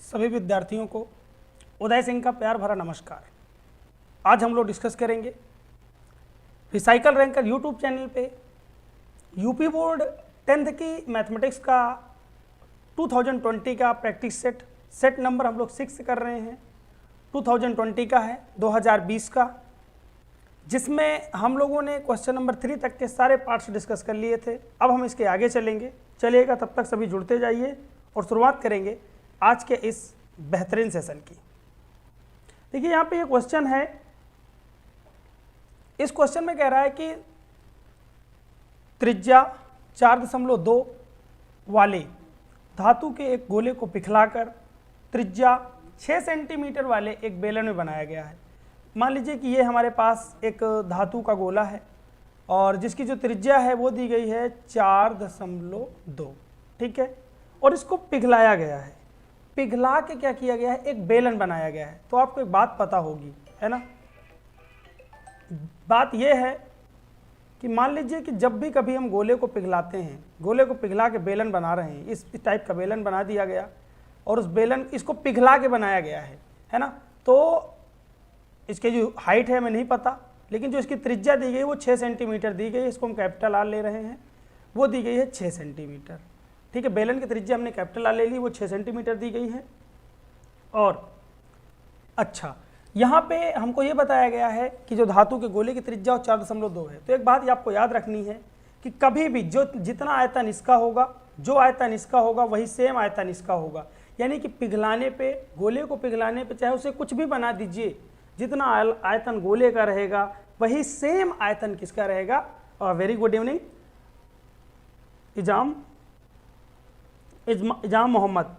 सभी विद्यार्थियों को उदय सिंह का प्यार भरा नमस्कार। आज हम लोग डिस्कस करेंगे रिसाइकल रैंकर यूट्यूब चैनल पे यूपी बोर्ड 10th की मैथमेटिक्स का 2020 का प्रैक्टिस सेट नंबर हम लोग 6 कर रहे हैं। 2020 का है 2020 का, जिसमें हम लोगों ने क्वेश्चन नंबर 3 तक के सारे पार्ट्स डिस्कस कर लिए थे। अब हम इसके आगे चलिएगा, तब तक सभी जुड़ते जाइए और शुरुआत करेंगे आज के इस बेहतरीन सेशन की। देखिए यहाँ पे ये क्वेश्चन है, इस क्वेश्चन में कह रहा है कि त्रिज्या 4.2 वाले धातु के एक गोले को पिघलाकर त्रिज्या 6 सेंटीमीटर वाले एक बेलन में बनाया गया है। मान लीजिए कि ये हमारे पास एक धातु का गोला है और जिसकी जो त्रिज्या है वो दी गई है 4.2, ठीक है, और इसको पिघलाया गया है। पिघला के क्या किया गया है, एक बेलन बनाया गया है। तो आपको एक बात पता होगी, है ना। बात यह है कि मान लीजिए कि जब भी कभी हम गोले को पिघलाते हैं, गोले को पिघला के बेलन बना रहे हैं, इस टाइप का बेलन बना दिया गया और उस बेलन इसको पिघला के बनाया गया है ना। तो इसके जो हाइट है हमें नहीं पता, लेकिन जो इसकी त्रिज्या दी गई वो 6 सेंटीमीटर दी गई है। इसको हम कैपिटल आर ले रहे हैं, वो दी गई है 6 सेंटीमीटर, ठीक है। बेलन की त्रिज्या हमने कैपिटल आर ले ली, वो 6 सेंटीमीटर दी गई है। और अच्छा, यहाँ पे हमको ये बताया गया है कि जो धातु के गोले की त्रिज्या 4.2 है। तो एक बात ये आपको याद रखनी है कि कभी भी जितना आयतन इसका होगा, जो आयतन इसका होगा वही सेम आयतन इसका होगा। यानी कि पिघलाने पे, गोले को पिघलाने पे चाहे उसे कुछ भी बना दीजिए, जितना आयतन गोले का रहेगा वही सेम आयतन किसका रहेगा। Very good evening Izam Mohammad,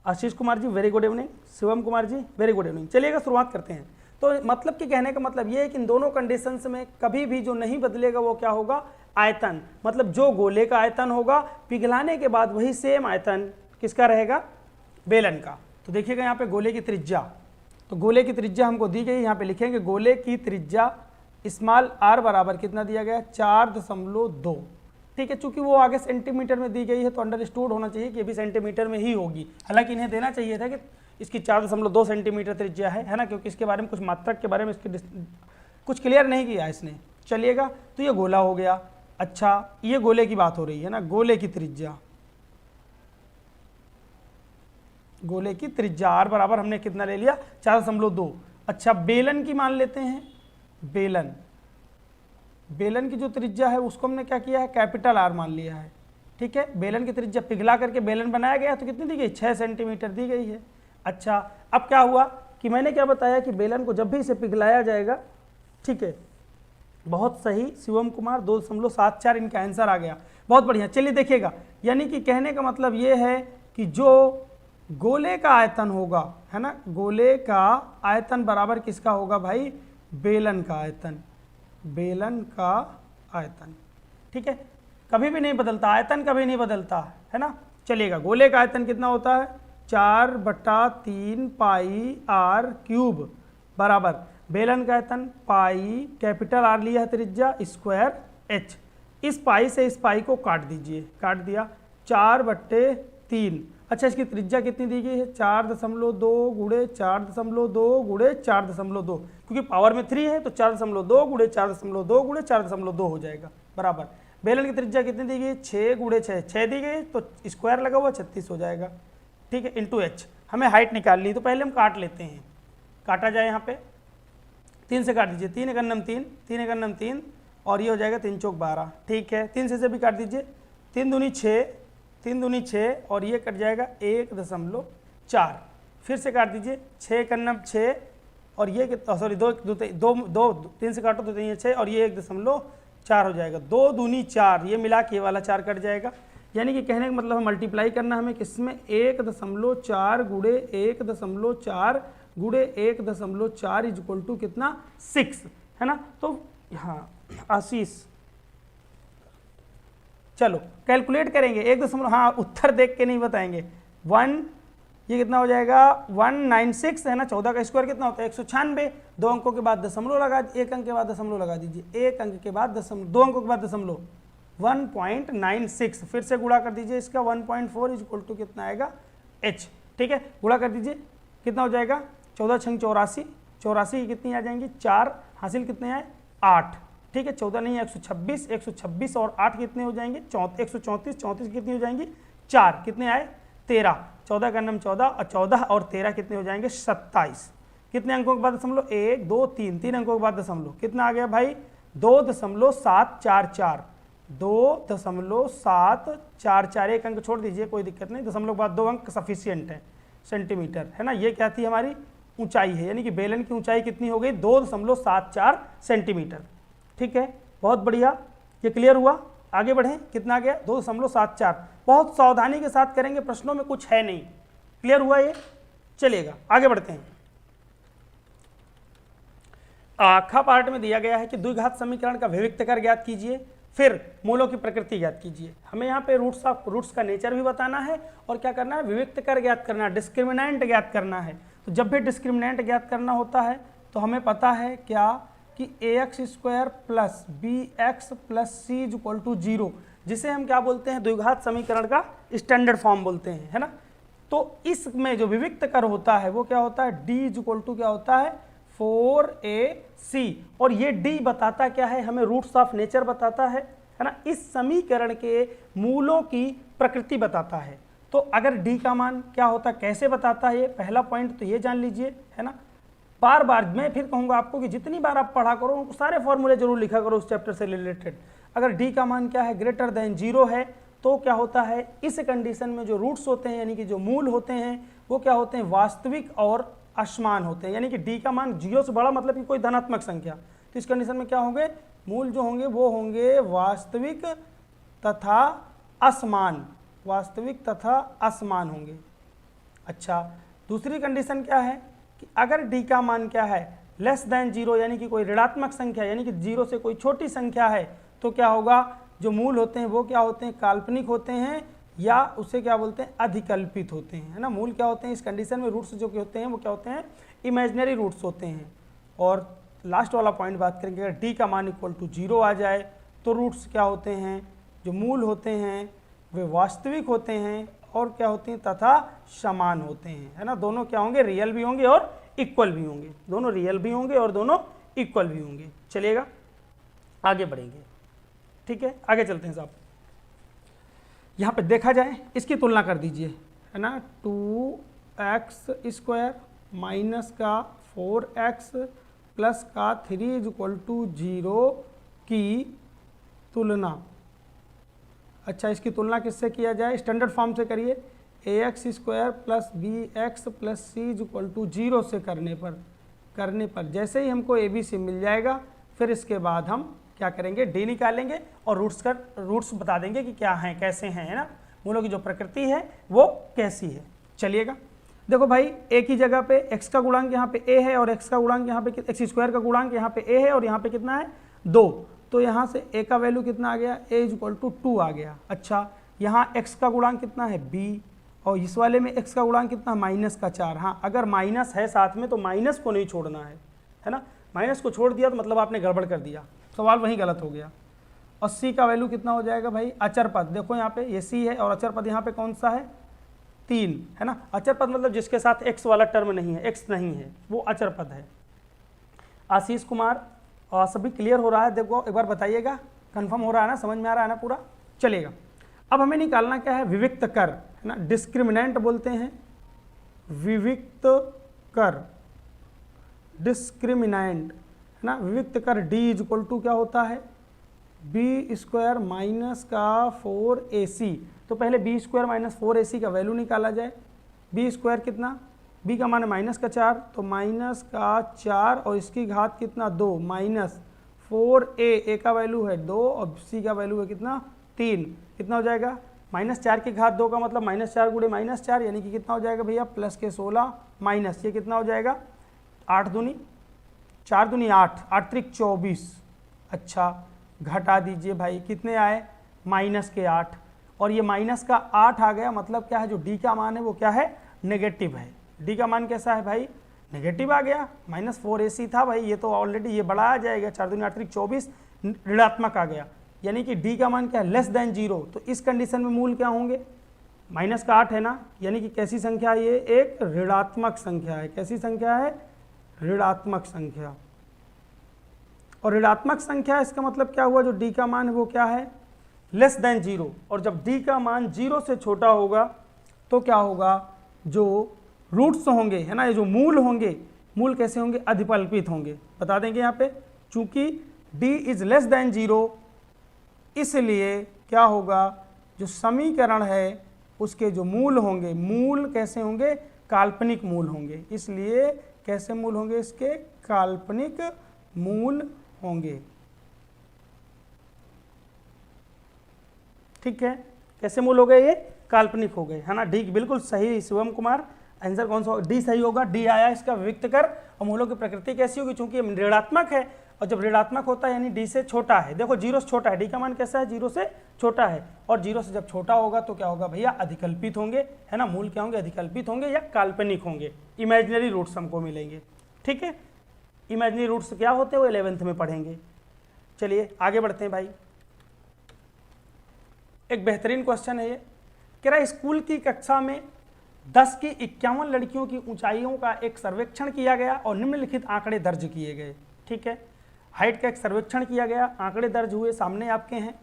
Ashish Kumar ji very good evening, Shivam Kumar ji very good evening. चलिएगा शुरुआत करते हैं। तो मतलब कि कहने का मतलब ये है कि इन दोनों कंडीशंस में कभी भी जो नहीं बदलेगा वो क्या होगा, आयतन। मतलब जो गोले का आयतन होगा पिघलाने के बाद वही सेम आयतन किसका रहेगा, बेलन का। तो देखिएगा यहाँ पे गोले की त्रिज्या, तो गोले की त्रिज्या हमको दी गई, यहाँ पे लिखेंगे गोले की त्रिज्या स्मॉल आर बराबर कितना दिया गया, 4.2, ठीक है। चूंकि वो आगे सेंटीमीटर में दी गई है तो अंडरस्टूड होना चाहिए कि ये भी सेंटीमीटर में ही होगी। हालांकि इन्हें देना चाहिए था कि इसकी 4.2 सेंटीमीटर त्रिज्या है ना, क्योंकि इसके बारे में कुछ मात्रक के बारे में इसकी कुछ क्लियर नहीं किया इसने। चलिएगा, तो ये गोला हो गया। अच्छा, ये गोले की बात हो रही है ना, गोले की त्रिज्या आर बराबर हमने कितना ले लिया, 4.2। अच्छा, बेलन की मान लेते हैं। बेलन की जो त्रिज्या है उसको हमने क्या किया है, कैपिटल आर मान लिया है, ठीक है। बेलन की त्रिज्या पिघला करके बेलन बनाया गया तो कितनी दी गई, 6 सेंटीमीटर दी गई है। अच्छा, अब क्या हुआ कि मैंने क्या बताया कि बेलन को जब भी इसे पिघलाया जाएगा, ठीक है, बहुत सही शिवम कुमार, 2.74 इनका आंसर आ गया, बहुत बढ़िया। चलिए देखिएगा, यानी कि कहने का मतलब ये है कि जो गोले का आयतन होगा, है ना, गोले का आयतन बराबर किसका होगा भाई, बेलन का आयतन, बेलन का आयतन, ठीक है। कभी भी नहीं बदलता, आयतन कभी नहीं बदलता, है ना। चलिएगा, गोले का आयतन कितना होता है, 4/3 पाई आर क्यूब बराबर बेलन का आयतन पाई, कैपिटल आर लिया है त्रिज्या, स्क्वायर एच। इस पाई से इस पाई को काट दीजिए, काट दिया, 4/3। अच्छा, इसकी त्रिज्या कितनी दी गई है, 4.2 गुणे 4.2 गुणे 4.2, क्योंकि पावर में 3 है तो 4.2 गुणे 4.2 गुणे 4.2 हो जाएगा बराबर। बेलन की त्रिज्या कितनी दी गई, 6 गुणे 6 दी गई, तो स्क्वायर लगा हुआ 36 हो जाएगा, ठीक है, इंटू एच। हमें हाइट निकाल ली, तो पहले हम काट लेते हैं। काटा जाए, यहाँ पे 3 से काट दीजिए, 3 एकन्नम 3, 3 एकन्नम 3, और ये हो जाएगा 3 चौक 12, ठीक है। 3 से भी काट दीजिए, 3 दूनी 6, 3 दूनी 6, और ये कट जाएगा 1.4। फिर से काट दीजिए, 6 एकन्नम 6, और ये सॉरी 2 3 से काटो तो 3 6, और ये 1.4 हो जाएगा, 2 दूनी 4, ये मिला के ये वाला 4 कट जाएगा। यानी कि कहने का मतलब मल्टीप्लाई करना हमें किसमें, 1.4 गुणे 1.4 गुणे 1.4 इज इक्वल टू कितना, 6, है ना। तो हाँ आशीष, चलो कैलकुलेट करेंगे, 1 हाँ उत्तर देख के नहीं बताएंगे। 1, ये कितना हो जाएगा, 196, है ना। 14 का स्क्वायर कितना होता है, 196। 2 अंकों के बाद दशमलव लगा, 1 अंक के बाद दशमलव लगा दीजिए, 1 अंक के बाद दशमलव, 2 अंकों के बाद दशमलव, 1.96। फिर से गुणा कर दीजिए इसका, 1.4 इज इक्वल टू कितना आएगा, h। ठीक है, गुणा कर दीजिए, कितना हो जाएगा 14 छंग 84, 84 की कितनी आ जाएंगी 4, हासिल कितने आए 8, ठीक है 14 नहीं 126, 126 और 8 कितने हो जाएंगे 134, 34 कितनी हो जाएंगी 4, कितने आए 13, 14 का नाम 14 और 14 और 13 कितने हो जाएंगे 27, कितने अंकों के बाद दशमलव 1 2 3, 3 अंकों के बाद दशमलव, कितना आ गया भाई 2.744, 2.744, एक अंक छोड़ दीजिए कोई दिक्कत नहीं, दशमलव के बाद 2 अंक सफिशियंट है, सेंटीमीटर है ना। ये क्या थी हमारी ऊंचाई है, यानी कि बेलन की ऊंचाई कितनी हो गई 2.74 सेंटीमीटर, ठीक है बहुत बढ़िया, ये क्लियर हुआ। आगे बढ़ें, कितना आ गया 2.74, बहुत सावधानी के साथ करेंगे, प्रश्नों में कुछ है नहीं, क्लियर हुआ ये, चलिएगा आगे बढ़ते हैं। ख पार्ट में दिया गया है कि द्विघात समीकरण का विविक्त कर ज्ञात कीजिए, फिर मूलों की प्रकृति ज्ञात कीजिए। हमें यहाँ पे रूट्स का नेचर भी बताना है और क्या करना है विविक्त कर ज्ञात करना है, डिस्क्रिमिनेंट ज्ञात करना है। तो जब भी डिस्क्रिमिनेंट ज्ञात करना होता है तो हमें पता है क्या कि ax square plus bx plus C is equal to 0, जिसे हम क्या बोलते हैं द्विघात समीकरण का स्टैंडर्ड फॉर्म बोलते हैं, है ना। तो इसमें जो विविक्त कर होता है वो क्या होता है d इज इक्वल टू क्या होता है 4ac, और ये d बताता क्या है हमें रूट्स ऑफ नेचर बताता है ना, इस समीकरण के मूलों की प्रकृति बताता है। तो अगर d का मान क्या होता है कैसे बताता है, ये पहला पॉइंट तो ये जान लीजिए, है ना। बार बार मैं फिर कहूंगा आपको कि जितनी बार आप पढ़ा करो सारे फॉर्मूले जरूर लिखा करो उस चैप्टर से रिलेटेड। अगर d का मान क्या है ग्रेटर देन 0 है तो क्या होता है इस कंडीशन में जो रूट्स होते हैं यानी कि जो मूल होते हैं वो क्या होते हैं वास्तविक और असमान होते हैं, यानी कि d का मान 0 से बड़ा मतलब कि कोई धनात्मक संख्या, तो इस कंडीशन में क्या होंगे मूल जो होंगे वो होंगे वास्तविक तथा असमान, वास्तविक तथा असमान होंगे। अच्छा, दूसरी कंडीशन क्या है कि अगर d का मान क्या है लेस देन 0 यानी कि कोई ऋणात्मक संख्या यानी कि 0 से कोई छोटी संख्या है तो क्या होगा जो मूल होते हैं वो क्या होते हैं काल्पनिक होते हैं या उसे क्या बोलते हैं अधिकल्पित होते हैं, है ना। मूल क्या होते हैं इस कंडीशन में रूट्स जो होते हैं वो क्या होते हैं इमेजिनरी रूट्स होते हैं। और लास्ट वाला पॉइंट बात करेंगे अगर d का मान इक्वल टू 0 आ जाए तो रूट्स क्या होते हैं जो मूल होते हैं वे वास्तविक होते हैं और क्या होते हैं तथा समान होते हैं, है ना। दोनों क्या होंगे रियल भी होंगे और इक्वल भी होंगे, दोनों रियल भी होंगे और दोनों इक्वल भी होंगे। चलिएगा आगे बढ़ेंगे, ठीक है आगे चलते हैं साहब। यहाँ पे देखा जाए इसकी तुलना कर दीजिए, है ना 2x स्क्वायर माइनस का 4x प्लस का 3 इज इक्वल टू 0 की तुलना। अच्छा, इसकी तुलना किससे किया जाए स्टैंडर्ड फॉर्म से करिए, ax square plus bx plus C is equal to 0 से करने पर जैसे ही हमको ABC मिल जाएगा फिर इसके बाद हम क्या करेंगे d निकालेंगे और रूट्स बता देंगे कि क्या हैं कैसे हैं, है ना, मूलों की जो प्रकृति है वो कैसी है। चलिएगा देखो भाई a की जगह पे x का गुणांक यहाँ पे a है और x का गुणांक यहाँ पे x स्क्वायर का गुणांक यहाँ पे a है और यहाँ पे कितना है 2, तो यहाँ से a का वैल्यू कितना आ गया a इज इक्वल टू 2 आ गया। अच्छा, यहाँ x का गुणांक कितना है b और इस वाले में x का गुणांक कितना माइनस का 4। हाँ, अगर माइनस है साथ में तो माइनस को नहीं छोड़ना है ना, माइनस को छोड़ दिया तो मतलब आपने गड़बड़ कर दिया, सवाल वहीं गलत हो गया। और c का वैल्यू कितना हो जाएगा भाई अचर पद, देखो यहाँ पे ये c है और अचर पद यहाँ पे कौन सा है 3, है ना। अचर पद मतलब जिसके साथ x वाला टर्म नहीं है, x नहीं है वो अचर पद है। आशीष कुमार सभी क्लियर हो रहा है, देखो एक बार बताइएगा कंफर्म हो रहा है ना, समझ में आ रहा है ना पूरा। चलेगा अब हमें निकालना क्या है विविक्त कर, है ना, डिस्क्रिमिनेंट बोलते हैं विविक्त कर, डिस्क्रिमिनेंट है ना। विविक्त कर d इज इक्वल टू क्या होता है b स्क्वायर माइनस का 4ac, तो पहले b स्क्वायर माइनस 4ac का वैल्यू निकाला जाए। b स्क्वायर कितना, b का मान है माइनस का 4 तो माइनस का 4 और इसकी घात कितना 2 माइनस 4a का वैल्यू है 2 और c का वैल्यू है कितना 3, कितना हो जाएगा माइनस 4 की घात 2 का मतलब माइनस 4 गुणे माइनस 4 यानी कि कितना हो जाएगा भैया प्लस के 16 माइनस ये कितना हो जाएगा 8 दूनी 4 दूनी 8, 8 त्रिक 24। अच्छा, घटा दीजिए भाई कितने आए माइनस के 8 और ये माइनस का 8 आ गया, मतलब क्या है जो d का मान है वो क्या है नेगेटिव है। d का मान कैसा है भाई नेगेटिव आ गया, माइनस 4ac था भाई, ये तो ऑलरेडी ये बड़ा आ जाएगा 4 दूनी 8 त्रिक 24 ऋणात्मक आ गया, यानी कि d का मान क्या है लेस देन 0। तो इस कंडीशन में मूल क्या होंगे माइनस का 8 है ना, यानी कि कैसी संख्या है ये, एक ऋणात्मक संख्या है। कैसी संख्या है, ऋणात्मक संख्या। और ऋणात्मक संख्या इसका मतलब क्या हुआ, जो d का मान है वो क्या है, लेस देन 0। और जब d का मान 0 से छोटा होगा तो क्या होगा, जो रूट्स होंगे है ना, ये जो मूल होंगे, मूल कैसे होंगे, अधिपल्पित होंगे। बता देंगे यहाँ पे, चूंकि d इज लेस देन 0 इसलिए क्या होगा, जो समीकरण है उसके जो मूल होंगे, मूल कैसे होंगे, काल्पनिक मूल होंगे। इसलिए कैसे मूल होंगे, इसके काल्पनिक मूल होंगे। ठीक है, कैसे मूल हो गए, ये काल्पनिक हो गए, है ना। डी बिल्कुल सही शिवम कुमार, आंसर कौन सा, डी सही होगा। डी आया इसका विविक्त कर। और मूलों की प्रकृति कैसी होगी, चूंकि ऋणात्मक है, और जब ऋणात्मक होता है यानी डी से छोटा है। देखो 0 से छोटा है, डी का मान कैसा है, 0 से छोटा है। और 0 से जब छोटा होगा तो क्या होगा भैया, अधिकल्पित होंगे, है ना। मूल क्या होंगे, अधिकल्पित होंगे या काल्पनिक होंगे। इमेजिनरी रूट्स हमको मिलेंगे। ठीक है, इमेजिनरी रूट्स क्या होते हैं वो 11th में पढ़ेंगे। चलिए आगे बढ़ते हैं भाई। एक बेहतरीन क्वेश्चन है ये, कह रहा है स्कूल की कक्षा में 10 की 51 लड़कियों की ऊंचाइयों का एक सर्वेक्षण किया गया और निम्नलिखित आंकड़े दर्ज किए गए। ठीक है, हाइट का एक सर्वेक्षण किया गया, आंकड़े दर्ज हुए, सामने आपके हैं।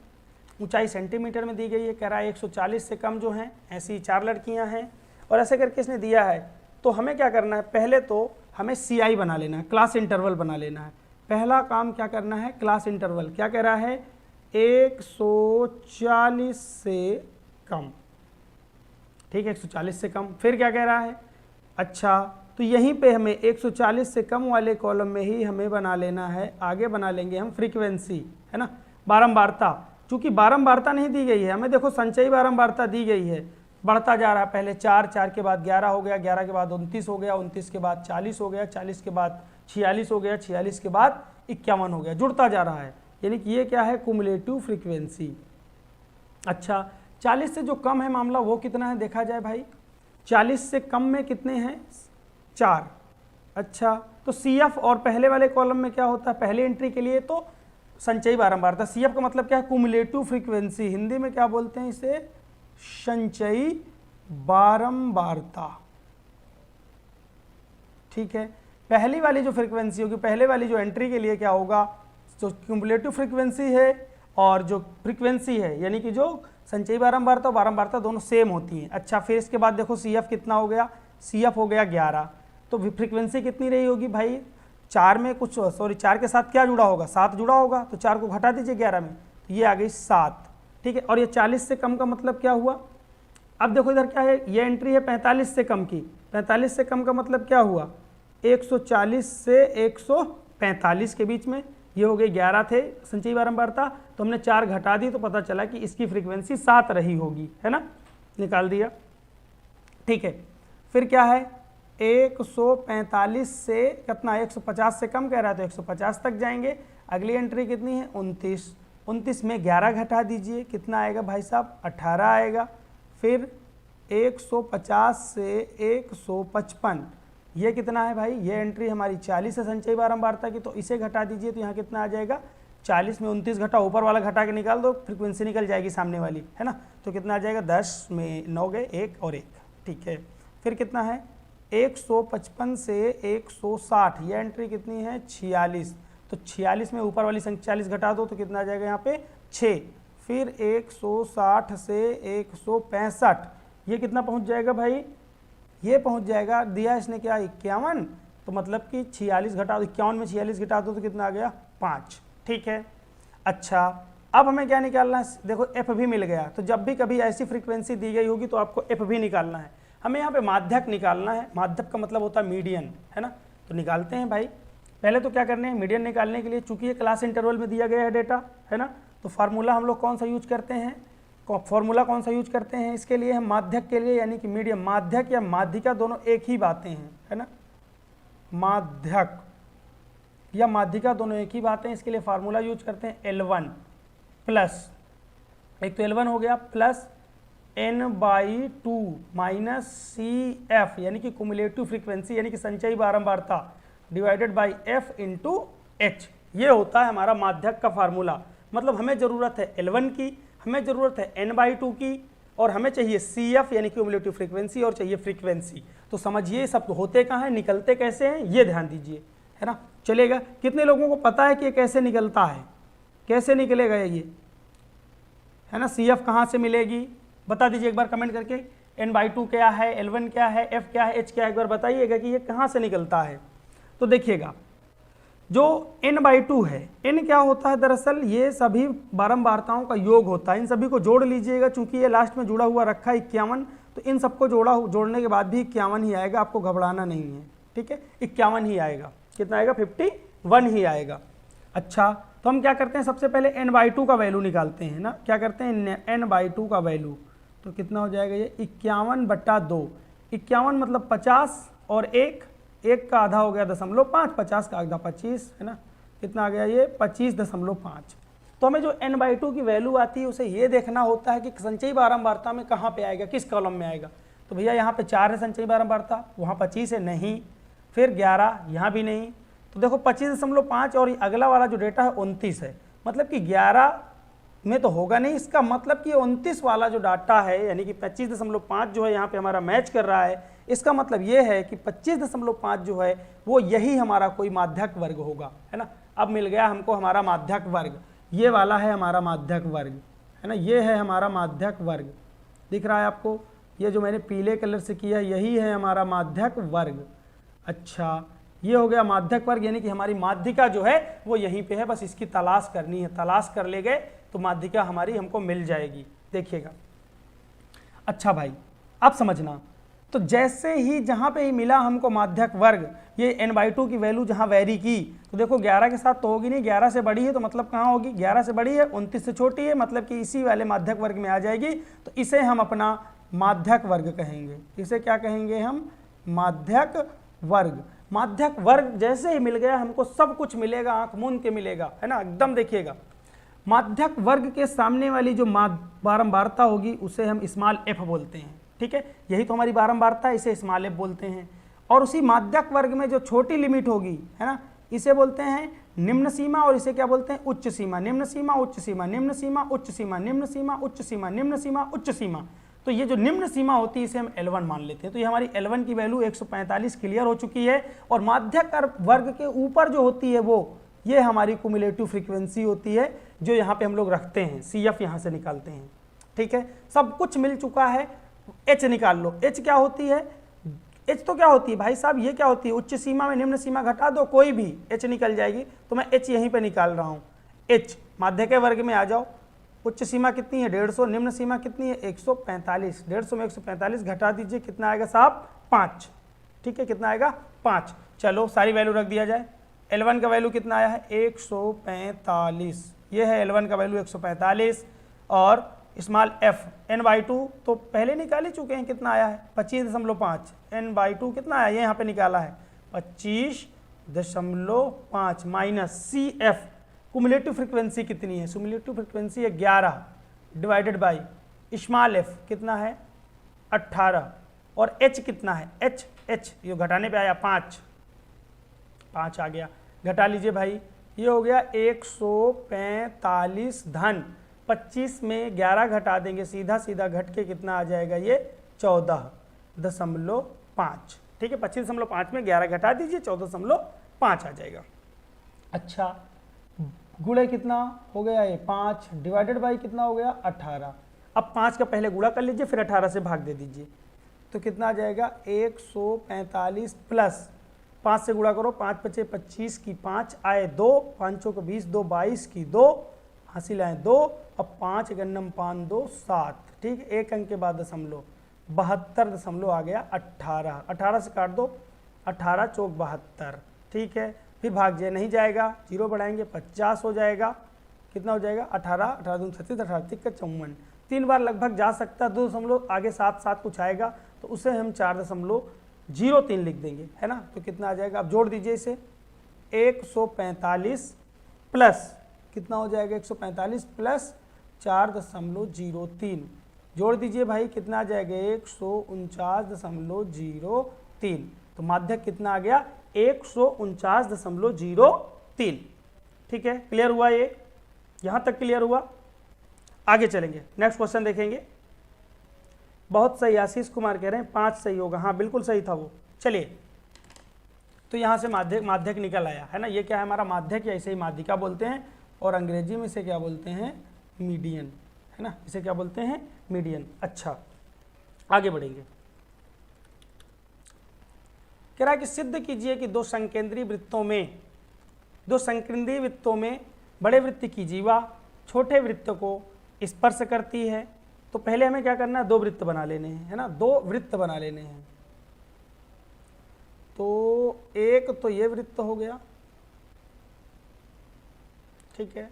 ऊंचाई सेंटीमीटर में दी गई है, कह रहा है 140 से कम जो हैं ऐसी 4 लड़कियां हैं, और ऐसे करके इसने दिया है। तो हमें क्या करना है, पहले तो हमें CI बना लेना है, क्लास इंटरवल बना लेना है। पहला काम क्या करना है, क्लास इंटरवल। क्या कह रहा है, 140 से कम। ठीक है, 140 से कम। फिर क्या कह रहा है, अच्छा तो यहीं पे हमें 140 से कम वाले कॉलम में ही हमें बना लेना है, आगे बना लेंगे हम फ्रीक्वेंसी, है ना, बारंबारता। चूंकि बारंबारता नहीं दी गई है हमें, देखो संचयी बारंबारता दी गई है, बढ़ता जा रहा है। पहले 4, 4 के बाद 11 हो गया, 11 के बाद 29 हो गया, 29 के बाद 40 हो गया, 40 के बाद 46 हो गया, 46 के बाद 51 हो गया, जुड़ता जा रहा है। यानी कि ये क्या है, कुमुलेटिव फ्रीक्वेंसी। अच्छा 40 से जो कम है मामला वो कितना है, देखा जाए भाई। 40 से कम में कितने हैं, 4। अच्छा तो CF और पहले वाले कॉलम में क्या होता है, पहले एंट्री के लिए तो संचयी बारंबारता। CF का मतलब क्या है, कुमुलेटिव फ्रीक्वेंसी। हिंदी में क्या बोलते हैं इसे, संचयी बारंबारता। ठीक है, पहली वाली जो फ्रीक्वेंसी होगी, पहले वाली जो एंट्री के लिए क्या होगा, जो क्यूमुलेटिव फ्रीक्वेंसी है और जो फ्रीक्वेंसी है, यानी कि जो संचयी बारंबारता और बारंबारता दोनों सेम होती हैं। अच्छा फिर इसके बाद देखो CF कितना हो गया, CF हो गया 11। तो फ्रीक्वेंसी कितनी रही होगी भाई, 4 में कुछ, सॉरी 4 के साथ क्या जुड़ा होगा, 7 जुड़ा होगा, तो 4 को घटा दीजिए 11 में, तो ये आ गई 7। ठीक है, और ये 40 से कम का मतलब क्या हुआ, अब देखो इधर क्या है, ये एंट्री है 45 से कम की। 45 से कम का मतलब क्या हुआ, 140 से 145 के बीच में, ये हो गई 11 थे संचयी बारंबारता, तो हमने 4 घटा दी तो पता चला कि इसकी फ्रीक्वेंसी 7 रही होगी, है ना, निकाल दिया। ठीक है, फिर क्या है, 145 से कितना, 150 से कम कह रहा है तो 150 तक जाएंगे। अगली एंट्री कितनी है, 29। 29 में 11 घटा दीजिए, कितना आएगा भाई साहब, 18 आएगा। फिर 150 से 155, ये कितना है भाई, ये एंट्री हमारी 40 है संचयी बारंबारता की, तो इसे घटा दीजिए तो यहाँ कितना आ जाएगा, 40 में 29 घटा, ऊपर वाला घटा के निकाल दो, फ्रीक्वेंसी निकल जाएगी सामने वाली, है ना। तो कितना आ जाएगा, 10 में 9 गए, 1 और 1। ठीक है, फिर कितना है, 155 से 160, ये एंट्री कितनी है, 46। तो 46 में ऊपर वाली संख्या 40 घटा दो तो कितना आ जाएगा यहाँ पे, 6। फिर 160 से 165, ये कितना पहुँच जाएगा भाई, ये पहुँच जाएगा, दिया इसने क्या, 51, तो मतलब कि 46 घटा दो, 51 में 46 घटा दो तो कितना आ गया, 5। ठीक है, अच्छा अब हमें क्या निकालना है, देखो एफ भी मिल गया। तो जब भी कभी ऐसी फ्रीक्वेंसी दी गई होगी तो आपको एफ भी निकालना है। हमें यहाँ पे माध्यक निकालना है, माध्यक का मतलब होता है मीडियन, है ना। तो निकालते हैं भाई, पहले तो क्या करने हैं, मीडियन निकालने के लिए चूंकि ये क्लास इंटरवल में दिया गया है डेटा, है ना, तो फार्मूला हम लोग कौन सा यूज करते हैं, फॉर्मूला कौन सा यूज करते हैं इसके लिए, हम माध्यक के लिए, यानी कि मीडियम, माध्यक या माध्यिका दोनों एक ही बातें हैं, है ना, माध्यक या माध्यिका दोनों एक ही बातें, इसके लिए फार्मूला यूज करते हैं L1 प्लस, एक तो L1 हो गया, प्लस N/2 माइनस CF यानी कि कुमुलेटिव फ्रीक्वेंसी यानी कि संचयी बारंबारता divided by F into H, ये होता है हमारा माध्यक का फार्मूला। मतलब हमें ज़रूरत है L1 की, हमें ज़रूरत है N/2 की, और हमें चाहिए CF यानी क्यूमुलेटिव फ्रीक्वेंसी और चाहिए फ्रीक्वेंसी। तो समझिए सब होते कहाँ हैं, निकलते कैसे हैं, ये ध्यान दीजिए, है ना। चलेगा, कितने लोगों को पता है कि ये कैसे निकलता है, कैसे निकलेगा ये, है ना। CF कहाँ से मिलेगी बता दीजिए एक बार कमेंट करके। n/2 क्या है, L1 क्या है, F क्या है, H क्या है, एक बार बताइएगा कि ये कहाँ से निकलता है। तो देखिएगा जो n/2 है, n क्या होता है दरअसल, ये सभी बारंबारताओं का योग होता है। इन सभी को जोड़ लीजिएगा, चूंकि ये लास्ट में जुड़ा हुआ रखा है 51, तो इन सबको जोड़ने के बाद भी 51 ही आएगा, आपको घबराना नहीं है, ठीक है। 51 ही आएगा, कितना आएगा, 51 ही आएगा। अच्छा, तो हम क्या करते हैं, सबसे पहले n/2 का वैल्यू निकालते हैं ना। क्या करते हैं, n/2 का वैल्यू, तो कितना हो जाएगा ये 51/2। 51 मतलब 50 और एक का आधा हो गया 0.5, 50 का आधा 25, है ना। कितना आ गया ये 25.5। तो हमें जो n/2 की वैल्यू आती है उसे ये देखना होता है कि संचयी बारंबारता में कहाँ पे आएगा, किस कॉलम में आएगा। तो भैया यहाँ पे 4 है संचयी बारंबारता, वहाँ 25 है, नहीं, फिर 11, यहाँ भी नहीं। तो देखो 25.5 और अगला वाला जो डेटा है 29 है, मतलब कि 11 में तो होगा नहीं, इसका मतलब कि 29 वाला जो डाटा है यानी कि 25.5 जो है यहाँ पे हमारा मैच कर रहा है। इसका मतलब ये है कि 25.5 जो है वो यही हमारा कोई माध्यक वर्ग होगा, है ना। अब मिल गया हमको हमारा माध्यक वर्ग, ये वाला है हमारा माध्यक वर्ग, है ना, ये है हमारा माध्यक वर्ग, दिख रहा है आपको, ये जो मैंने पीले कलर से किया यही है हमारा माध्यक वर्ग। अच्छा, ये हो गया माध्यक वर्ग, यानी कि हमारी माध्यिका जो है वो यहीं पे है, बस इसकी तलाश करनी है, तलाश कर ले गए तो माध्यिका हमारी हमको मिल जाएगी, देखिएगा। अच्छा भाई, अब समझना, तो जैसे ही जहाँ पे ही मिला हमको माध्यक वर्ग, ये n/2 की वैल्यू जहाँ वेरी की, तो देखो 11 के साथ तो होगी नहीं, 11 से बड़ी है तो मतलब कहाँ होगी, 11 से बड़ी है, 29 से छोटी है, मतलब कि इसी वाले माध्यक वर्ग में आ जाएगी। तो इसे हम अपना माध्यक वर्ग कहेंगे, इसे क्या कहेंगे हम, माध्यक वर्ग। माध्यक वर्ग जैसे ही मिल गया हमको सब कुछ मिलेगा, आंख मूंद के मिलेगा, है ना, एकदम देखिएगा। माध्यक वर्ग के सामने वाली जो बारंबारता होगी उसे हम स्मॉल f बोलते हैं, ठीक है, यही तो हमारी बारंबारता है, इसे स्मॉल f बोलते हैं। और उसी माध्यक वर्ग में जो छोटी लिमिट होगी, है ना, इसे बोलते हैं निम्न सीमा, और इसे क्या बोलते हैं, उच्च सीमा। निम्न सीमा, उच्च सीमा, निम्न सीमा, उच्च सीमा, निम्न सीमा, उच्च सीमा, निम्न सीमा, उच्च सीमा। तो ये जो निम्न सीमा होती है इसे हम L1 मान लेते हैं। तो ये हमारी L1 की वैल्यू 145 क्लियर हो चुकी है। और माध्यक वर्ग के ऊपर जो होती है वो ये हमारी क्यूमुलेटिव फ्रीक्वेंसी होती है, जो यहाँ पे हम लोग रखते हैं, CF यहाँ से निकालते हैं, ठीक है। सब कुछ मिल चुका है, H निकाल लो। H क्या होती है, H तो क्या होती है भाई साहब, ये क्या होती है, उच्च सीमा में निम्न सीमा घटा दो, कोई भी H निकल जाएगी। तो मैं H यहीं पे निकाल रहा हूँ। H माध्यक वर्ग में आ जाओ, उच्च सीमा कितनी है 150, निम्न सीमा कितनी है 145, 150 में 145 घटा दीजिए, कितना आएगा साहब 5, ठीक है, कितना आएगा 5। चलो सारी वैल्यू रख दिया जाए। L1 का वैल्यू कितना आया है 145, ये है L1 का वैल्यू 145। और स्मॉल f n/2 तो पहले निकाल ही चुके हैं, कितना आया है 25.5, n/2 कितना आया, ये यहाँ पे निकाला है 25.5 माइनस CF क्यूमुलेटिव फ्रीक्वेंसी कितनी है, क्यूमुलेटिव फ्रीक्वेंसी है 11 डिवाइडेड बाई स्मॉल f कितना है 18, और h कितना है h ये घटाने पे आया 5 आ गया, घटा लीजिए भाई, ये हो गया 145 धन 25 में 11 घटा देंगे, सीधा सीधा घट के कितना आ जाएगा ये 14.5, ठीक है। 25.5 में 11 घटा दीजिए, 14.5 आ जाएगा। अच्छा, गुणे कितना हो गया ये 5 डिवाइडेड बाई कितना हो गया 18। अब 5 का पहले गुणा कर लीजिए, फिर 18 से भाग दे दीजिए, तो कितना आ जाएगा 145 प्लस 5 से गुणा करो, 5 बचे 25 की 5 आए 2, 5 को 20, 2 22 की 2 हासिल आए 2, अब 5 गन्नम 5 2 7, ठीक है, एक अंक के बाद दशमलव 72 आ गया 18 से काट दो, 18 चौक 72, ठीक है। फिर भाग जाए नहीं जाएगा, 0 बढ़ाएंगे 50 हो जाएगा, कितना हो जाएगा 18 2 36 18 3 54, 3 बार लगभग जा सकता है, 2 दशमलव आगे 7 कुछ आएगा तो उसे हम 4.03 लिख देंगे, है ना। तो कितना आ जाएगा, अब जोड़ दीजिए इसे, 145 प्लस कितना हो जाएगा 145 प्लस 4.03, जोड़ दीजिए भाई, कितना आ जाएगा 149.03। तो माध्यक कितना आ गया 149.03, ठीक है। क्लियर हुआ, ये यहाँ तक क्लियर हुआ। आगे चलेंगे, नेक्स्ट क्वेश्चन देखेंगे। बहुत सही, आशीष कुमार कह रहे हैं 5 सही होगा, हाँ बिल्कुल सही था वो। चलिए, तो यहाँ से माध्यक निकल आया है ना। ये क्या है हमारा माध्यक, या इसे ही माध्यिका बोलते हैं, और अंग्रेजी में इसे क्या बोलते हैं, मीडियन, है ना, इसे क्या बोलते हैं, मीडियन। अच्छा, आगे बढ़ेंगे। कह रहा है कि सिद्ध कीजिए कि दो संकेंद्रीय वृत्तों में बड़े वृत्त की जीवा छोटे वृत्त को स्पर्श करती है। तो पहले हमें क्या करना है, 2 वृत्त बना लेने हैं, है ना, 2 वृत्त बना लेने हैं। तो एक तो ये वृत्त हो गया, ठीक है,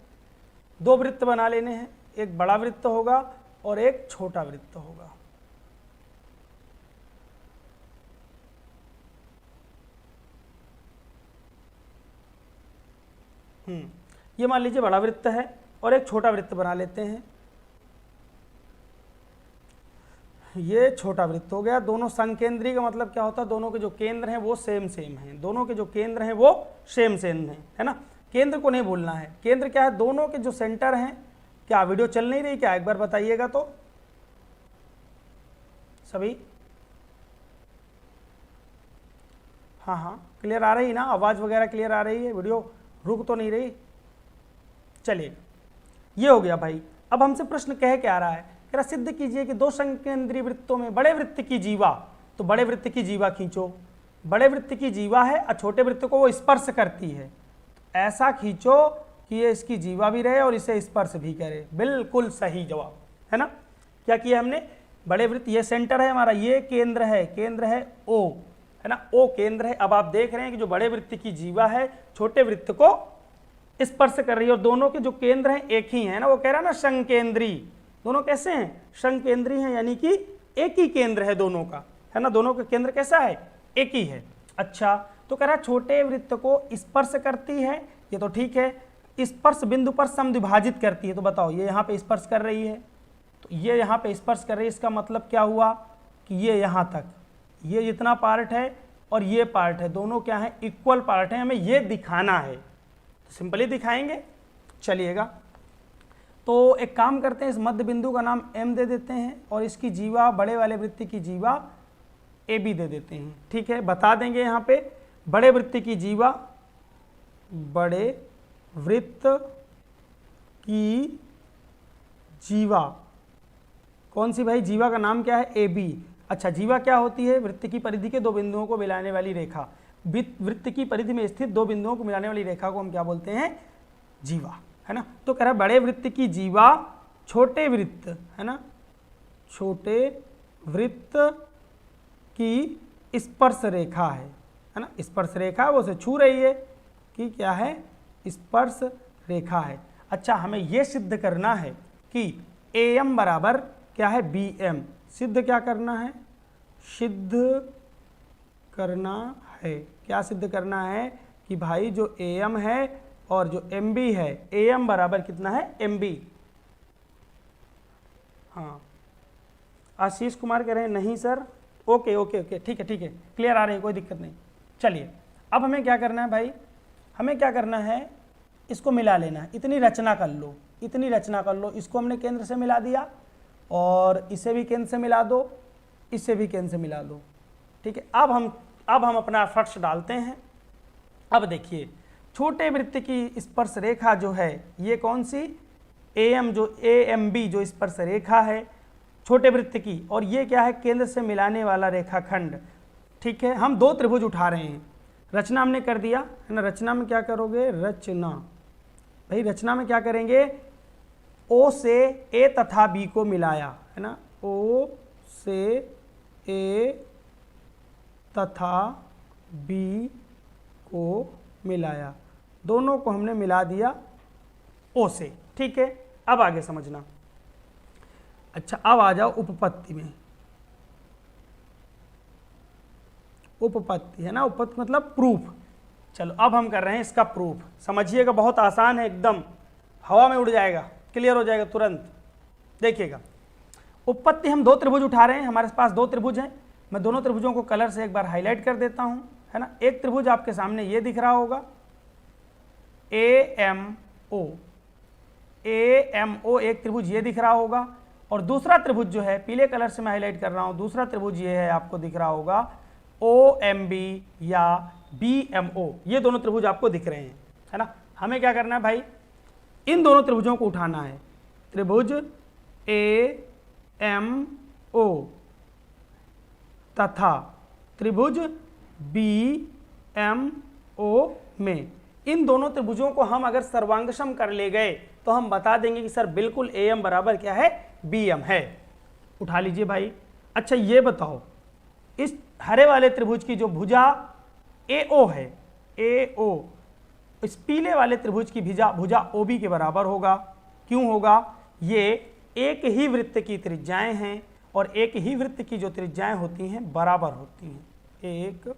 2 वृत्त बना लेने हैं, एक बड़ा वृत्त होगा और एक छोटा वृत्त होगा। ये मान लीजिए बड़ा वृत्त है और एक छोटा वृत्त बना लेते हैं। ये छोटा वृत्त हो गया। दोनों संकेंद्री का मतलब क्या होता है, दोनों के जो केंद्र हैं वो सेम हैं, दोनों के जो केंद्र हैं वो सेम हैं, है ना। केंद्र को नहीं भूलना है। केंद्र क्या है, दोनों के जो सेंटर हैं। क्या वीडियो चल नहीं रही क्या, एक बार बताइएगा तो सभी। हाँ हाँ, क्लियर आ रही ना, आवाज़ वगैरह क्लियर आ रही है, वीडियो रुक तो नहीं रही। चलिए, ये हो गया भाई। अब हमसे प्रश्न कह के आ रहा है, कह रहा सिद्ध कीजिए कि 2 संकेंद्रीय वृत्तों में बड़े वृत्त की जीवा, तो बड़े वृत्त की जीवा खींचो। बड़े वृत्त की जीवा है और छोटे वृत्त को वो स्पर्श करती है। तो ऐसा खींचो कि ये इसकी जीवा भी रहे और इसे स्पर्श भी करे। बिल्कुल सही जवाब, है ना। क्या किया हमने, बड़े वृत्त, ये सेंटर है हमारा, ये केंद्र है ओ, है ना, ओ केंद्र है। अब आप देख रहे हैं कि जो बड़े वृत्त की जीवा है छोटे वृत्त को स्पर्श कर रही है, और दोनों के जो केंद्र हैं एक ही है ना। वो कह रहा है ना संकेंद्री, दोनों कैसे हैं, संकेंद्री हैं, यानी कि एक ही केंद्र है दोनों का, है ना, दोनों का केंद्र कैसा है, एक ही है। अच्छा, तो कह रहा है छोटे वृत्त को स्पर्श करती है, ये तो ठीक है। स्पर्श बिंदु पर समद्विभाजित करती है, तो बताओ ये यहाँ पे स्पर्श कर रही है, तो ये यहाँ पे स्पर्श कर रही है, इसका मतलब क्या हुआ कि ये यहाँ तक, ये जितना पार्ट है और ये पार्ट है, दोनों क्या है, इक्वल पार्ट है। हमें ये दिखाना है, तो सिंपली दिखाएंगे। चलिएगा, तो एक काम करते हैं, इस मध्य बिंदु का नाम M दे देते हैं और इसकी जीवा, बड़े वाले वृत्त की जीवा AB दे देते हैं, ठीक है। बता देंगे यहाँ पे बड़े वृत्त की जीवा, बड़े वृत्त की जीवा कौन सी भाई, जीवा का नाम क्या है, AB। अच्छा, जीवा क्या होती है, वृत्त की परिधि के 2 बिंदुओं को मिलाने वाली रेखा। वृत्त की परिधि में स्थित 2 बिंदुओं को मिलाने वाली रेखा को हम क्या बोलते हैं, जीवा, है ना। तो कह रहा है बड़े वृत्त की जीवा छोटे वृत्त, है ना, छोटे वृत्त की स्पर्श रेखा है ना। स्पर्श रेखा वो से छू रही है कि क्या है, स्पर्श रेखा है। अच्छा, हमें यह सिद्ध करना है कि AM बराबर क्या है, BM। सिद्ध क्या करना है, सिद्ध करना है, क्या सिद्ध करना है कि भाई जो AM है और जो MB है, AM बराबर कितना है, MB। हाँ, आशीष कुमार कह रहे हैं नहीं सर, ओके ओके ओके, ठीक है ठीक है, क्लियर आ रही है, कोई दिक्कत नहीं। चलिए, अब हमें क्या करना है भाई, हमें क्या करना है, इसको मिला लेना है। इतनी रचना कर लो, इतनी रचना कर लो। इसको हमने केंद्र से मिला दिया और इसे भी केंद्र से मिला दो, इससे भी केंद्र से मिला दो, ठीक है। अब हम अपना एफर्ट्स डालते हैं। अब देखिए, छोटे वृत्त की स्पर्श रेखा जो है ये कौन सी, AM, जो AMB जो स्पर्श रेखा है छोटे वृत्त की, और ये क्या है, केंद्र से मिलाने वाला रेखाखंड, ठीक है। हम 2 त्रिभुज उठा रहे हैं। रचना हमने कर दिया है ना। रचना में क्या करोगे, रचना भाई, रचना में क्या करेंगे, O से A तथा B को मिलाया, है ना, O से A तथा B को मिलाया, दोनों को हमने मिला दिया O से, ठीक है। अब आगे समझना। अच्छा, अब आ जाओ उपपत्ति में। उपपत्ति है ना, उपपत्ति मतलब प्रूफ। चलो, अब हम कर रहे हैं इसका प्रूफ। समझिएगा, बहुत आसान है एकदम, हवा में उड़ जाएगा, क्लियर हो जाएगा तुरंत। देखिएगा, उपपत्ति हम 2 त्रिभुज उठा रहे हैं। हमारे पास 2 त्रिभुज हैं। मैं दोनों त्रिभुजों को कलर से एक बार हाईलाइट कर देता हूं, है ना। एक त्रिभुज आपके सामने ये दिख रहा होगा, AMO। एक त्रिभुज ये दिख रहा होगा, और दूसरा त्रिभुज जो है पीले कलर से मैं हाईलाइट कर रहा हूं, दूसरा त्रिभुज ये है, आपको दिख रहा होगा OMB या BMO, ये दोनों त्रिभुज आपको दिख रहे हैं, है ना। हमें क्या करना है भाई, इन दोनों त्रिभुजों को उठाना है, त्रिभुज AMO तथा त्रिभुज BMO में, इन दोनों त्रिभुजों को हम अगर सर्वांगसम कर ले गए तो हम बता देंगे कि सर बिल्कुल AM बराबर क्या है, BM है। उठा लीजिए भाई। अच्छा ये बताओ, इस हरे वाले त्रिभुज की जो भुजा AO है, AO, इस पीले वाले त्रिभुज की भुजा OB के बराबर होगा। क्यों होगा, ये एक ही वृत्त की त्रिज्याएं हैं और एक ही वृत्त की जो त्रिज्याएं होती हैं बराबर होती हैं। एक